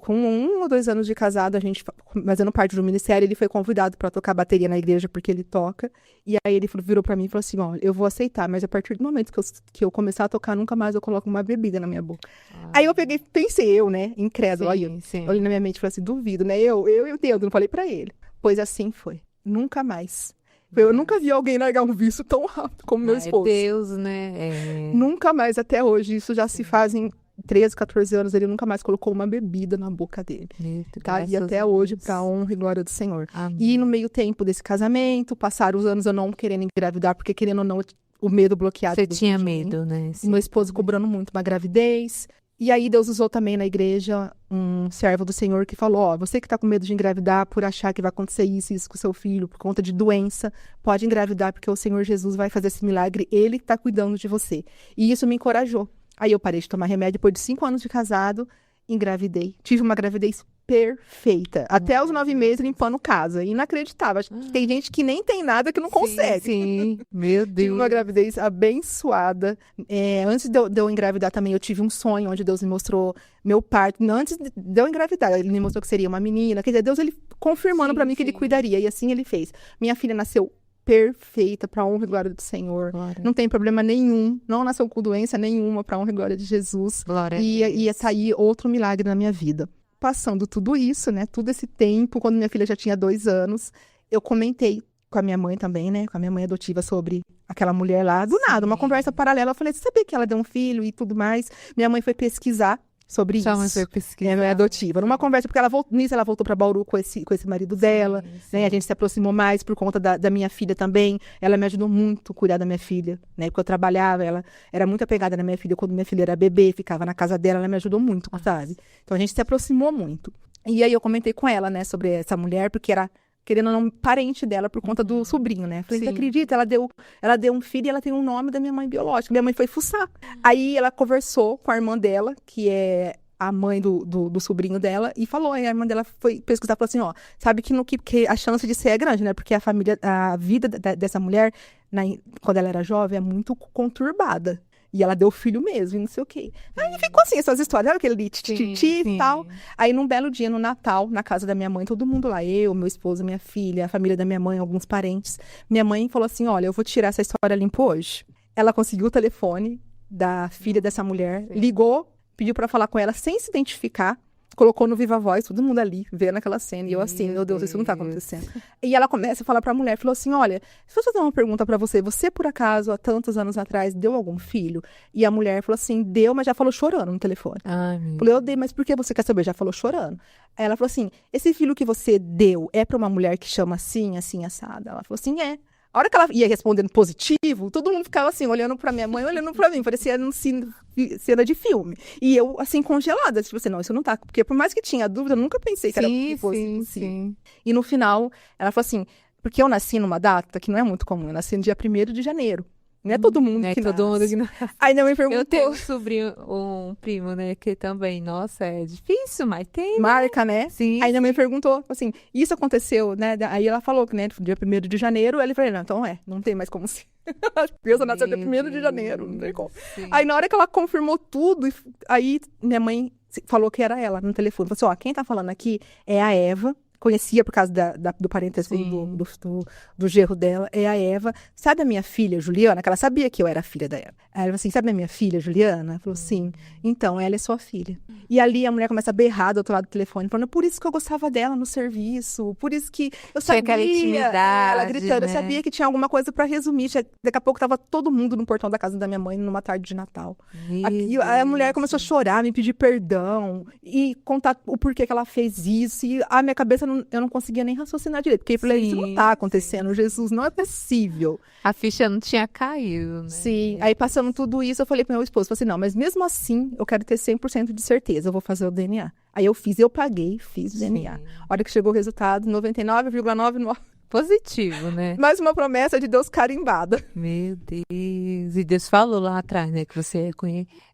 1 ou 2 anos de casado, a gente fazendo parte do ministério, ele foi convidado para tocar bateria na igreja, porque ele toca. E aí ele virou para mim e falou assim, ó, eu vou aceitar, mas a partir do momento que eu começar a tocar, nunca mais eu coloco uma bebida na minha boca. Aí eu pensei, né, incrédulo, aí eu olhei na minha mente e falei assim, duvido, né, eu entendo, não falei para ele. Pois assim foi, nunca mais. Eu nunca vi alguém largar um vício tão rápido como meu esposo. É Deus, né? Nunca mais, até hoje, isso já se fazem 13, 14 anos, ele nunca mais colocou uma bebida na boca dele. Tá? E até hoje, pra honra e glória do Senhor. Amém. E no meio tempo desse casamento, passaram os anos eu não querendo engravidar, porque querendo ou não, o medo bloqueado. Você tinha medo, né? Meu esposo cobrando muito uma gravidez. E aí Deus usou também na igreja um servo do Senhor que falou, ó, você que tá com medo de engravidar por achar que vai acontecer isso com seu filho, por conta de doença, pode engravidar porque o Senhor Jesus vai fazer esse milagre, ele tá cuidando de você. E isso me encorajou. Aí eu parei de tomar remédio, depois de 5 anos de casado, engravidei. Tive uma gravidez perfeita. Até os 9 meses limpando casa. Inacreditável. Acho que tem gente que nem tem nada que não consegue. Sim, meu Deus. Tive uma gravidez abençoada. Antes de eu engravidar também, eu tive um sonho onde Deus me mostrou meu parto. Antes de eu engravidar, ele me mostrou que seria uma menina. Quer dizer, Deus ele confirmando pra mim que ele cuidaria. E assim ele fez. Minha filha nasceu perfeita, pra honra e glória do Senhor. Glória. Não tem problema nenhum. Não nasceu com doença nenhuma, pra honra e glória de Jesus. Glória Ia sair outro milagre na minha vida. Passando tudo isso, né? Todo esse tempo, quando minha filha já tinha 2 anos, eu comentei com a minha mãe também, né? Com a minha mãe adotiva sobre aquela mulher lá. Do nada, uma conversa paralela. Eu falei, você sabia que ela deu um filho e tudo mais? Minha mãe foi pesquisar sobre isso. Mãe foi pesquisar. Minha mãe é adotiva. Numa conversa, porque ela voltou pra Bauru com esse marido dela, né? A gente se aproximou mais por conta da minha filha também. Ela me ajudou muito a cuidar da minha filha, né? Porque eu trabalhava, ela era muito apegada na minha filha. Quando minha filha era bebê, ficava na casa dela, ela me ajudou muito, sabe? Então a gente se aproximou muito. E aí eu comentei com ela, né, sobre essa mulher, porque era, querendo ou não, parente dela por conta do sobrinho, né? Falei, você acredita? Ela deu um filho e ela tem um nome da minha mãe biológica. Minha mãe foi fuçar. Aí ela conversou com a irmã dela, que é a mãe do sobrinho dela, e falou, aí a irmã dela foi pesquisar, falou assim, ó, sabe que a chance de ser é grande, né? Porque a vida dessa mulher, quando ela era jovem, é muito conturbada. E ela deu filho mesmo, e não sei o quê. Aí ficou assim, essas histórias, aquele tititi e tal. Aí num belo dia, no Natal, na casa da minha mãe, todo mundo lá, eu, meu esposo, minha filha, a família da minha mãe, alguns parentes. Minha mãe falou assim, olha, eu vou tirar essa história limpo hoje. Ela conseguiu o telefone da filha dessa mulher, ligou, pediu pra falar com ela sem se identificar. Colocou no Viva Voz, todo mundo ali, vendo aquela cena. E eu assim, meu Deus, isso não tá acontecendo. E ela começa a falar pra mulher, falou assim, olha, deixa eu fazer uma pergunta pra você. Você, por acaso, há tantos anos atrás, deu algum filho? E a mulher falou assim, deu, mas já falou chorando no telefone. Falei, eu dei, mas por que você quer saber? Já falou chorando. Aí ela falou assim, esse filho que você deu é pra uma mulher que chama assim, assim, assada? Ela falou assim, é. A hora que ela ia respondendo positivo, todo mundo ficava assim, olhando pra minha mãe, olhando pra mim. Parecia cena de filme. E eu, assim, congelada. Tipo assim, não, isso não tá. Porque por mais que tinha dúvida, eu nunca pensei que era que fosse possível. Sim. E no final, ela falou assim, porque eu nasci numa data que não é muito comum. Eu nasci no dia 1º de janeiro. Não é todo mundo que todo mundo nasce. que Aí minha mãe perguntou. Eu tenho um sobrinho, um primo, né, que também, nossa, é difícil, mas tem, né? Marca, né? Sim. Aí minha mãe perguntou, assim, isso aconteceu, né? Aí ela falou que, né, dia 1º de janeiro, aí ele falou, não, então não tem mais como ser. A criança nasceu dia 1º de janeiro, não tem como. Sim. Aí na hora que ela confirmou tudo, aí minha mãe falou que era ela no telefone. Falou assim, ó, quem tá falando aqui é a Eva. Conhecia por causa do parentesco do genro dela, é a Eva. Sabe a minha filha, Juliana? Que ela sabia que eu era filha da Eva. Aí ela falou assim, sabe a minha filha, Juliana? Ela falou, sim. Então, ela é sua filha. E ali a mulher começa a berrar do outro lado do telefone, falando, por isso que eu gostava dela no serviço, por isso que eu sabia. Aquela intimidade, ela gritando, né? eu sabia que tinha alguma coisa pra resumir. Daqui a pouco tava todo mundo no portão da casa da minha mãe, numa tarde de Natal. Aí a mulher começou a chorar, me pedir perdão, e contar o porquê que ela fez isso. E a minha cabeça, eu não conseguia nem raciocinar direito. Porque eu falei, isso não tá acontecendo, Jesus, não é possível. A ficha não tinha caído, né? Sim, aí passando tudo isso, eu falei pro meu esposo, falei assim, não, mas mesmo assim, eu quero ter 100% de certeza, eu vou fazer o DNA. Aí eu paguei, fiz o DNA. A hora que chegou o resultado, 99,99. Positivo, né? Mais uma promessa de Deus carimbada. Meu Deus. E Deus falou lá atrás, né, que você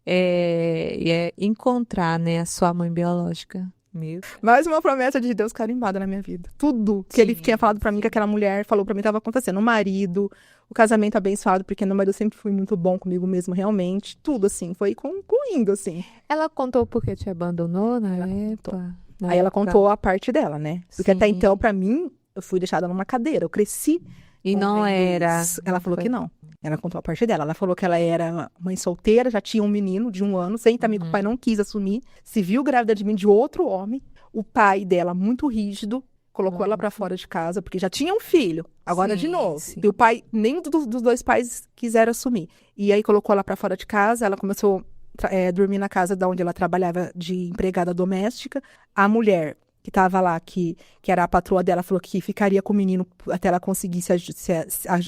ia encontrar, né, a sua mãe biológica. Meu. Mais uma promessa de Deus carimbada na minha vida. Tudo que ele tinha falado pra mim, que aquela mulher falou pra mim, estava acontecendo. O marido, o casamento abençoado, porque meu marido sempre foi muito bom comigo mesmo, realmente. Tudo, assim, foi concluindo, assim. Ela contou porque te abandonou na época? Aí ela contou a parte dela, né? Porque até então, pra mim, eu fui deixada numa cadeira. Eu cresci. E não era. Ela falou que não. Ela contou a parte dela. Ela falou que ela era mãe solteira, já tinha um menino de 1 ano, sem amigo, o pai não quis assumir, se viu grávida de mim de outro homem. O pai dela, muito rígido, colocou ela pra fora de casa, porque já tinha um filho. Agora de novo. Sim. E o pai, nem dos 2 pais quiseram assumir. E aí colocou ela pra fora de casa, ela começou a dormir na casa da onde ela trabalhava de empregada doméstica. A mulher que estava lá, que era a patroa dela, falou que ficaria com o menino até ela conseguir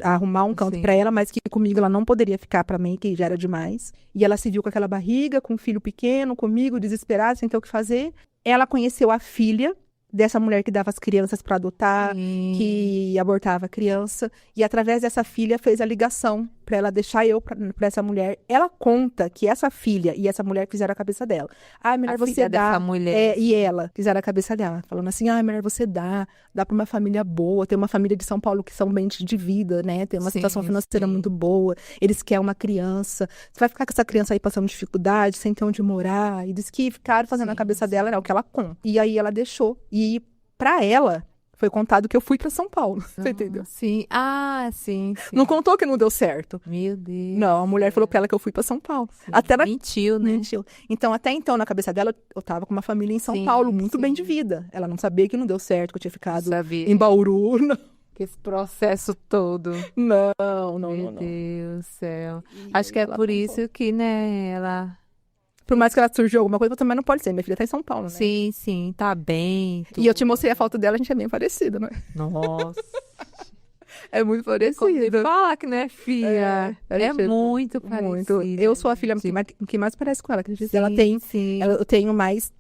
arrumar um canto para ela, mas que comigo ela não poderia ficar para mim, que já era demais. E ela se viu com aquela barriga, com um filho pequeno, comigo, desesperada, sem ter o que fazer. Ela conheceu a filha dessa mulher que dava as crianças para adotar, que abortava a criança, e através dessa filha fez a ligação para ela deixar eu para essa mulher. Ela conta que essa filha e essa mulher fizeram a cabeça dela. Ah, melhor você dar. Mulher. E ela fizeram a cabeça dela, falando assim, melhor você dá para uma família boa, tem uma família de São Paulo que são bem de vida, né? Tem uma situação financeira muito boa, eles querem uma criança, você vai ficar com essa criança aí passando dificuldade, sem ter onde morar, e diz que ficaram fazendo a cabeça dela, o que ela conta. E aí ela deixou, e pra ela foi contado que eu fui pra São Paulo, você entendeu? Sim. Sim. Não contou que não deu certo. Meu Deus. Não, a mulher falou pra ela que eu fui pra São Paulo. Até ela... Mentiu, né? Mentiu. Então, até então, na cabeça dela, eu tava com uma família em São Paulo, muito bem de vida. Ela não sabia que não deu certo, que eu tinha ficado em Bauru. Não. Que esse processo todo. Não. Meu Deus do céu. Acho que é por isso que, né, ela... Por mais que ela surgiu alguma coisa, também não pode ser. Minha filha tá em São Paulo, né? Sim, tá bem. E eu te mostrei a foto dela, a gente é bem parecida, né? Nossa. É muito parecida. Fala que não é filha. É muito parecida. Eu sou a filha que mais parece com ela. Ela tem... Eu tenho mais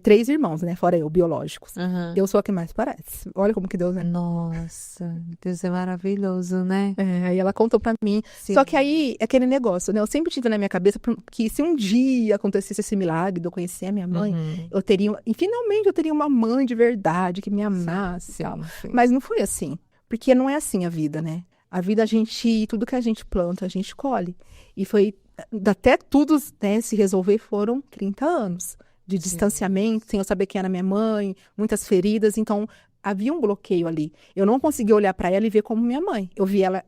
3 irmãos, né? Fora eu, biológicos. Eu sou a que mais parece. Olha como que Deus é. Nossa, Deus é maravilhoso, né? Aí ela contou pra mim. Só que aí, aquele negócio, né? Eu sempre tive na minha cabeça que se um dia acontecesse esse milagre de eu conhecer a minha mãe, eu teria... E finalmente eu teria uma mãe de verdade que me amasse. Mas não foi assim. Porque não é assim a vida, né? A vida, tudo que a gente planta, a gente colhe. E foi até tudo, né, se resolver foram 30 anos de distanciamento, sem eu saber quem era minha mãe, muitas feridas, então havia um bloqueio ali. Eu não conseguia olhar para ela e ver como minha mãe. Eu via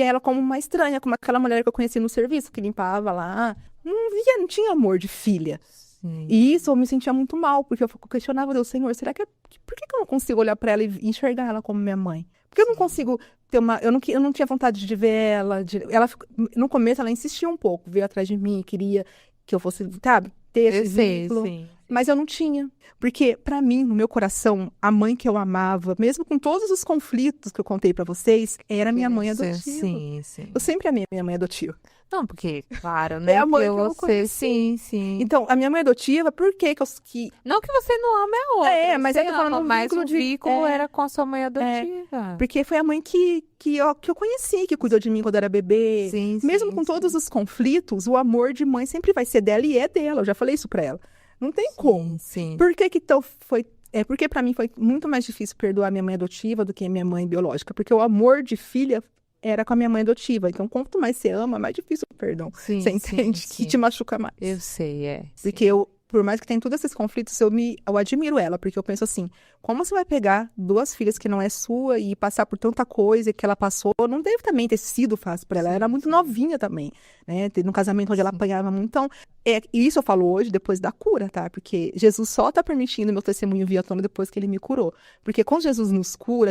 ela como uma estranha, como aquela mulher que eu conheci no serviço, que limpava lá. Não tinha amor de filha. Sim. E isso eu me sentia muito mal, porque eu questionava Deus, Senhor, será que por que eu não consigo olhar para ela e enxergar ela como minha mãe? Porque eu não consigo ter eu não tinha vontade de ver ela. No começo ela insistia um pouco, veio atrás de mim, queria que eu fosse, sabe, ter esse vínculo. Sim. Mas eu não tinha. Porque, pra mim, no meu coração, a mãe que eu amava, mesmo com todos os conflitos que eu contei pra vocês, era minha mãe adotiva. Sim. Eu sempre amei minha mãe adotiva. Não, porque, claro, né? É a mãe porque que eu conheci. Sim. Então, a minha mãe adotiva, por que que... Não que você não ama a outra. mas você eu tô falando ama, um mas vínculo o de... vínculo era com a sua mãe adotiva. Porque foi a mãe que eu conheci, que cuidou de mim quando eu era bebê. Mesmo com todos os conflitos, o amor de mãe sempre vai ser dela e é dela. Eu já falei isso pra ela. Não tem como. Sim. Por que então foi... porque pra mim foi muito mais difícil perdoar minha mãe adotiva do que a minha mãe biológica. Porque o amor de filha era com a minha mãe adotiva. Então, quanto mais você ama, mais difícil o perdão. Você entende? Que te machuca mais. Eu sei, Porque por mais que tenha todos esses conflitos, eu admiro ela. Porque eu penso assim, como você vai pegar duas filhas que não é sua e passar por tanta coisa que ela passou? Não deve também ter sido fácil pra ela. Ela era muito novinha também, né? No casamento onde ela apanhava muito. Então, isso eu falo hoje, depois da cura, tá? Porque Jesus só tá permitindo meu testemunho vir à tona depois que ele me curou. Porque quando Jesus nos cura,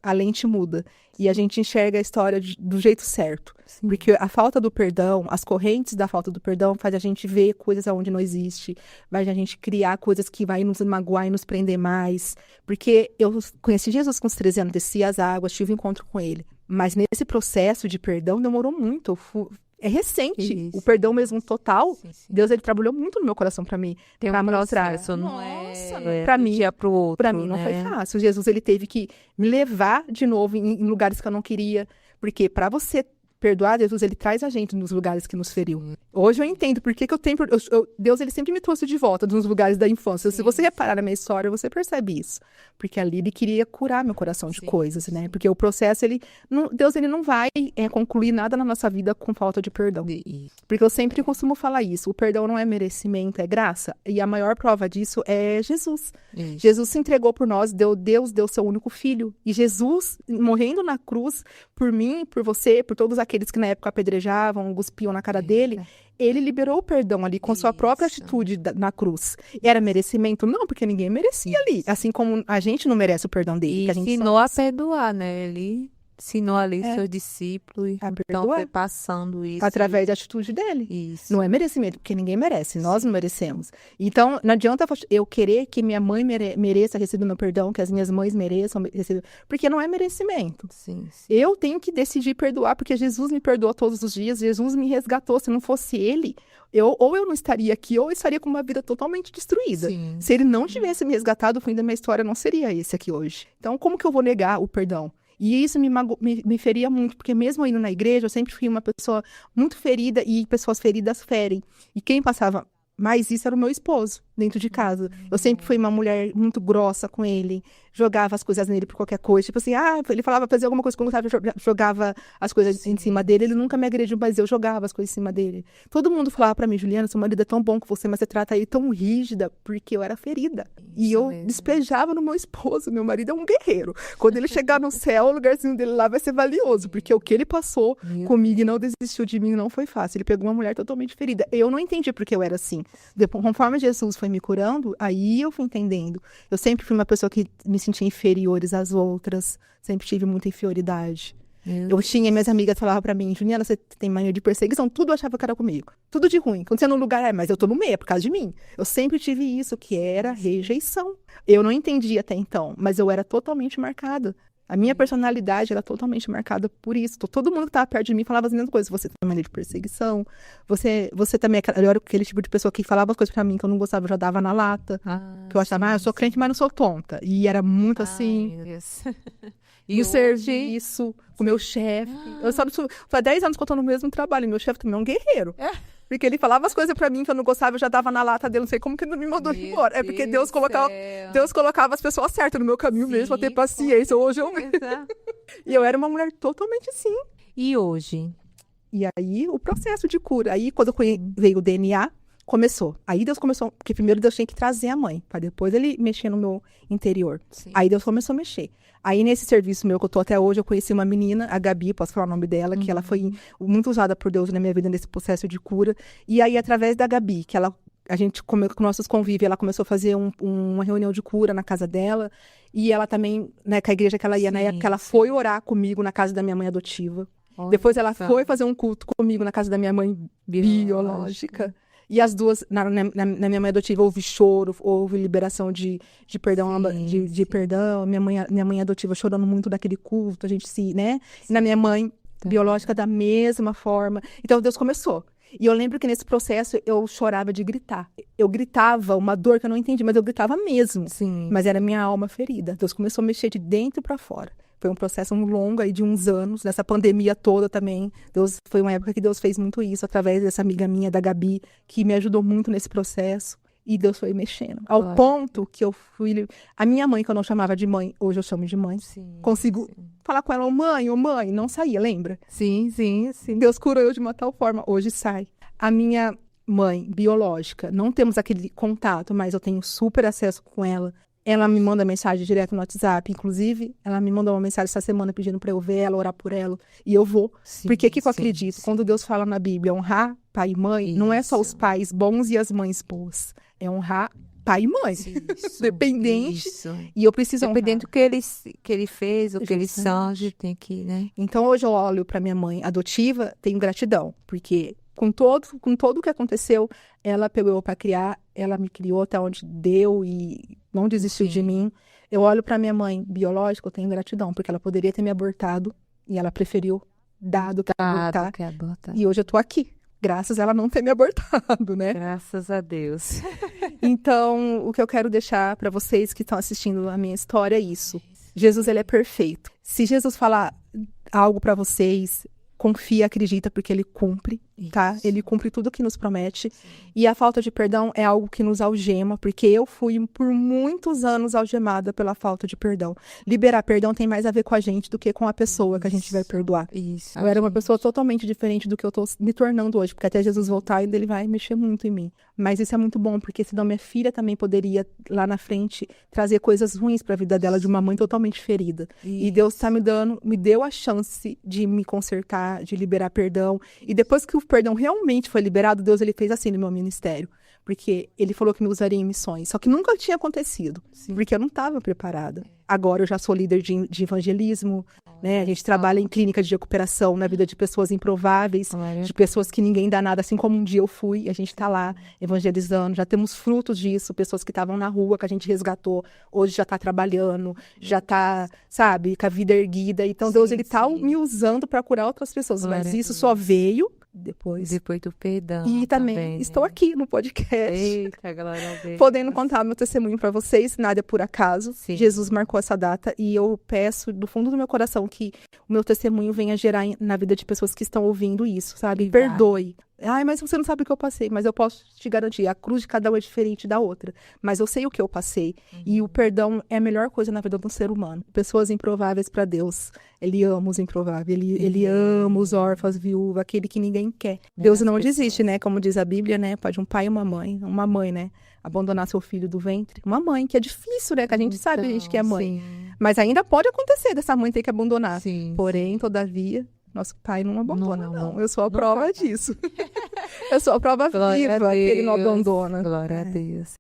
a lente muda. E a gente enxerga a história do jeito certo. Sim. Porque a falta do perdão, as correntes da falta do perdão faz a gente ver coisas onde não existe. Vai a gente criar coisas que vai nos magoar e nos prender mais. Porque eu conheci Jesus com os 13 anos, desci as águas, tive um encontro com ele. Mas nesse processo de perdão demorou muito. É recente. O perdão mesmo total. Sim. Deus, ele trabalhou muito no meu coração pra mim. Tem pra um processo, mostrar. não é pra mim, dia pro outro, pra mim não foi fácil. Jesus, ele teve que me levar de novo em lugares que eu não queria. Porque pra você perdoar, Jesus, ele traz a gente nos lugares que nos feriu. Hoje eu entendo por que eu tenho... Deus, ele sempre me trouxe de volta nos lugares da infância. Se você reparar na minha história, você percebe isso. Porque ali ele queria curar meu coração de coisas, né? Porque o processo, Deus, ele não vai concluir nada na nossa vida com falta de perdão. Porque eu sempre costumo falar isso. O perdão não é merecimento, é graça. E a maior prova disso é Jesus. Jesus se entregou por nós, Deus deu seu único filho. E Jesus, morrendo na cruz, por mim, por você, por todos aqueles que na época apedrejavam, cuspiam na cara dele, ele liberou o perdão ali com sua própria atitude na cruz. Era merecimento? Não, porque ninguém merecia ali. Assim como a gente não merece o perdão dele. E ensinou a perdoar, né? Ele ensinou ali seus discípulos. Então foi passando isso. Através da atitude dele. Isso. Não é merecimento, porque ninguém merece. Nós não merecemos. Então, não adianta eu querer que minha mãe mereça receber meu perdão, que as minhas mães mereçam receber. Porque não é merecimento. Sim. Eu tenho que decidir perdoar, porque Jesus me perdoa todos os dias. Jesus me resgatou. Se não fosse ele, ou eu não estaria aqui, ou eu estaria com uma vida totalmente destruída. Sim. Se ele não tivesse me resgatado, o fim da minha história não seria esse aqui hoje. Então, como que eu vou negar o perdão? E isso me feria muito, porque mesmo indo na igreja, eu sempre fui uma pessoa muito ferida e pessoas feridas ferem. E quem passava mais isso era o meu esposo, dentro de casa. Eu sempre fui uma mulher muito grossa com ele, jogava as coisas nele por qualquer coisa. Tipo assim, ele falava fazer alguma coisa, quando eu jogava as coisas em cima dele, ele nunca me agrediu, mas eu jogava as coisas em cima dele. Todo mundo falava pra mim, Juliana, seu marido é tão bom com você, mas você trata ele tão rígida, porque eu era ferida. E eu despejava no meu esposo, meu marido é um guerreiro. Quando ele chegar no céu, o lugarzinho dele lá vai ser valioso, porque o que ele passou comigo e não desistiu de mim não foi fácil. Ele pegou uma mulher totalmente ferida. Eu não entendi porque eu era assim. Depois, conforme Jesus foi me curando, aí eu fui entendendo. Eu sempre fui uma pessoa que me sentia inferiores às outras, sempre tive muita inferioridade. Eu tinha, minhas amigas falavam pra mim, Juliana, você tem mania de perseguição, tudo eu achava que era comigo. Tudo de ruim. Quando você é num lugar, mas eu tô no meio, é por causa de mim. Eu sempre tive isso, que era rejeição. Eu não entendi até então, mas eu era totalmente marcada. A minha personalidade era totalmente marcada por isso. Todo mundo que estava perto de mim falava as mesmas coisas. Você tem mania de perseguição. Você também... Eu era aquele tipo de pessoa que falava as coisas pra mim que eu não gostava, eu já dava na lata. Que eu achava, eu sou crente, mas não sou tonta. E era muito assim. Meu Deus. E o serviço, o meu chefe. Eu só faz 10 anos que eu tô no mesmo trabalho. E meu chefe também é um guerreiro. Porque ele falava as coisas pra mim que eu não gostava, eu já dava na lata dele, não sei como que ele não me mandou embora. É porque Deus colocava as pessoas certas no meu caminho mesmo, a ter paciência. Hoje eu... E eu era uma mulher totalmente assim. E hoje? E aí, o processo de cura. Aí, quando veio o DNA, começou. Aí Deus começou, porque primeiro Deus tinha que trazer a mãe, para depois ele mexer no meu interior. Sim. Aí Deus começou a mexer. Aí nesse serviço meu que eu tô até hoje, eu conheci uma menina, a Gabi, posso falar o nome dela, que ela foi muito usada por Deus na minha vida nesse processo de cura. E aí, através da Gabi, que a gente, com nossos convívios, ela começou a fazer uma reunião de cura na casa dela. E ela também, né, com a igreja que ela ia, na época, ela foi orar comigo na casa da minha mãe adotiva. Depois ela foi fazer um culto comigo na casa da minha mãe biológica. E as duas, na minha mãe adotiva, houve choro, houve liberação de perdão, de perdão. Minha mãe adotiva chorando muito daquele culto, a gente né? E na minha mãe biológica, da mesma forma. Então, Deus começou. E eu lembro que nesse processo eu chorava de gritar. Eu gritava uma dor que eu não entendi, mas eu gritava mesmo. Sim. Mas era minha alma ferida. Deus começou a mexer de dentro para fora. Foi um processo longo aí de uns anos, nessa pandemia toda também. Foi uma época que Deus fez muito isso, através dessa amiga minha, da Gabi, que me ajudou muito nesse processo. E Deus foi mexendo. Ao ponto que eu fui... A minha mãe, que eu não chamava de mãe, hoje eu chamo de mãe. Sim, consigo falar com ela, ô mãe, não saía, lembra? Sim. Deus curou eu de uma tal forma, hoje sai. A minha mãe biológica, não temos aquele contato, mas eu tenho super acesso com ela. Ela me manda mensagem direto no WhatsApp. Inclusive, ela me mandou uma mensagem essa semana pedindo para eu ver ela, orar por ela. E eu vou. Porque o que eu acredito? Quando Deus fala na Bíblia, honrar pai e mãe, não é só os pais bons e as mães boas. É honrar pai e mãe. Dependente. E eu preciso honrar. Dependendo do que ele fez, o que eles são, a gente tem que, né? Então, hoje eu olho para minha mãe adotiva, tenho gratidão. Porque com todo o que aconteceu, ela pegou eu para criar, ela me criou até onde deu e não desistiu de mim. Eu olho para minha mãe biológica, eu tenho gratidão, porque ela poderia ter me abortado e ela preferiu dar do que abortar. E hoje eu tô aqui, graças a ela não ter me abortado, né? Graças a Deus. Então, o que eu quero deixar para vocês que estão assistindo a minha história é isso. Jesus, ele é perfeito. Se Jesus falar algo para vocês, confia, acredita, porque ele cumpre, tá? Isso. Ele cumpre tudo que nos promete. Sim. E a falta de perdão é algo que nos algema, porque eu fui por muitos anos algemada pela falta de perdão. Liberar perdão tem mais a ver com a gente do que com a pessoa que a gente vai perdoar. Isso. Eu era uma pessoa totalmente diferente do que eu tô me tornando hoje, porque até Jesus voltar, ele vai mexer muito em mim. Mas isso é muito bom, porque senão minha filha também poderia, lá na frente, trazer coisas ruins para a vida dela, de uma mãe totalmente ferida. Isso. E Deus me deu a chance de me consertar, de liberar perdão. E depois que o perdão realmente foi liberado, Deus, ele fez assim no meu ministério. Porque ele falou que me usaria em missões. Só que nunca tinha acontecido. Sim. Porque eu não estava preparada. Agora eu já sou líder de evangelismo, né? A gente trabalha em clínicas de recuperação na vida de pessoas improváveis, de pessoas que ninguém dá nada, assim como um dia eu fui. A gente está lá evangelizando, já temos frutos disso, pessoas que estavam na rua, que a gente resgatou, hoje já está trabalhando, já está, sabe, com a vida erguida. Então Deus, ele está me usando para curar outras pessoas. Mas isso só veio depois do perdão. E também estou aqui no podcast. Eita, glória a Deus. Podendo contar meu testemunho para vocês, nada é por acaso. Sim. Jesus marcou essa data e eu peço do fundo do meu coração que o meu testemunho venha gerar na vida de pessoas que estão ouvindo isso, sabe? Perdoe. Ai, mas você não sabe o que eu passei. Mas eu posso te garantir, a cruz de cada um é diferente da outra. Mas eu sei o que eu passei. E o perdão é a melhor coisa na vida de um ser humano. Pessoas improváveis para Deus. Ele ama os improváveis. Ele ama os órfãos, viúva, aquele que ninguém quer. Deus não desiste, né? Como diz a Bíblia, né? Pode um pai e uma mãe, né? Abandonar seu filho do ventre. Uma mãe, que é difícil, né? Que a gente sabe, a gente que é mãe. Sim. Mas ainda pode acontecer dessa mãe ter que abandonar. Sim, porém, todavia, nosso pai não abandona, não. Eu sou a prova disso. Eu sou a prova viva que ele não abandona. Glória a Deus.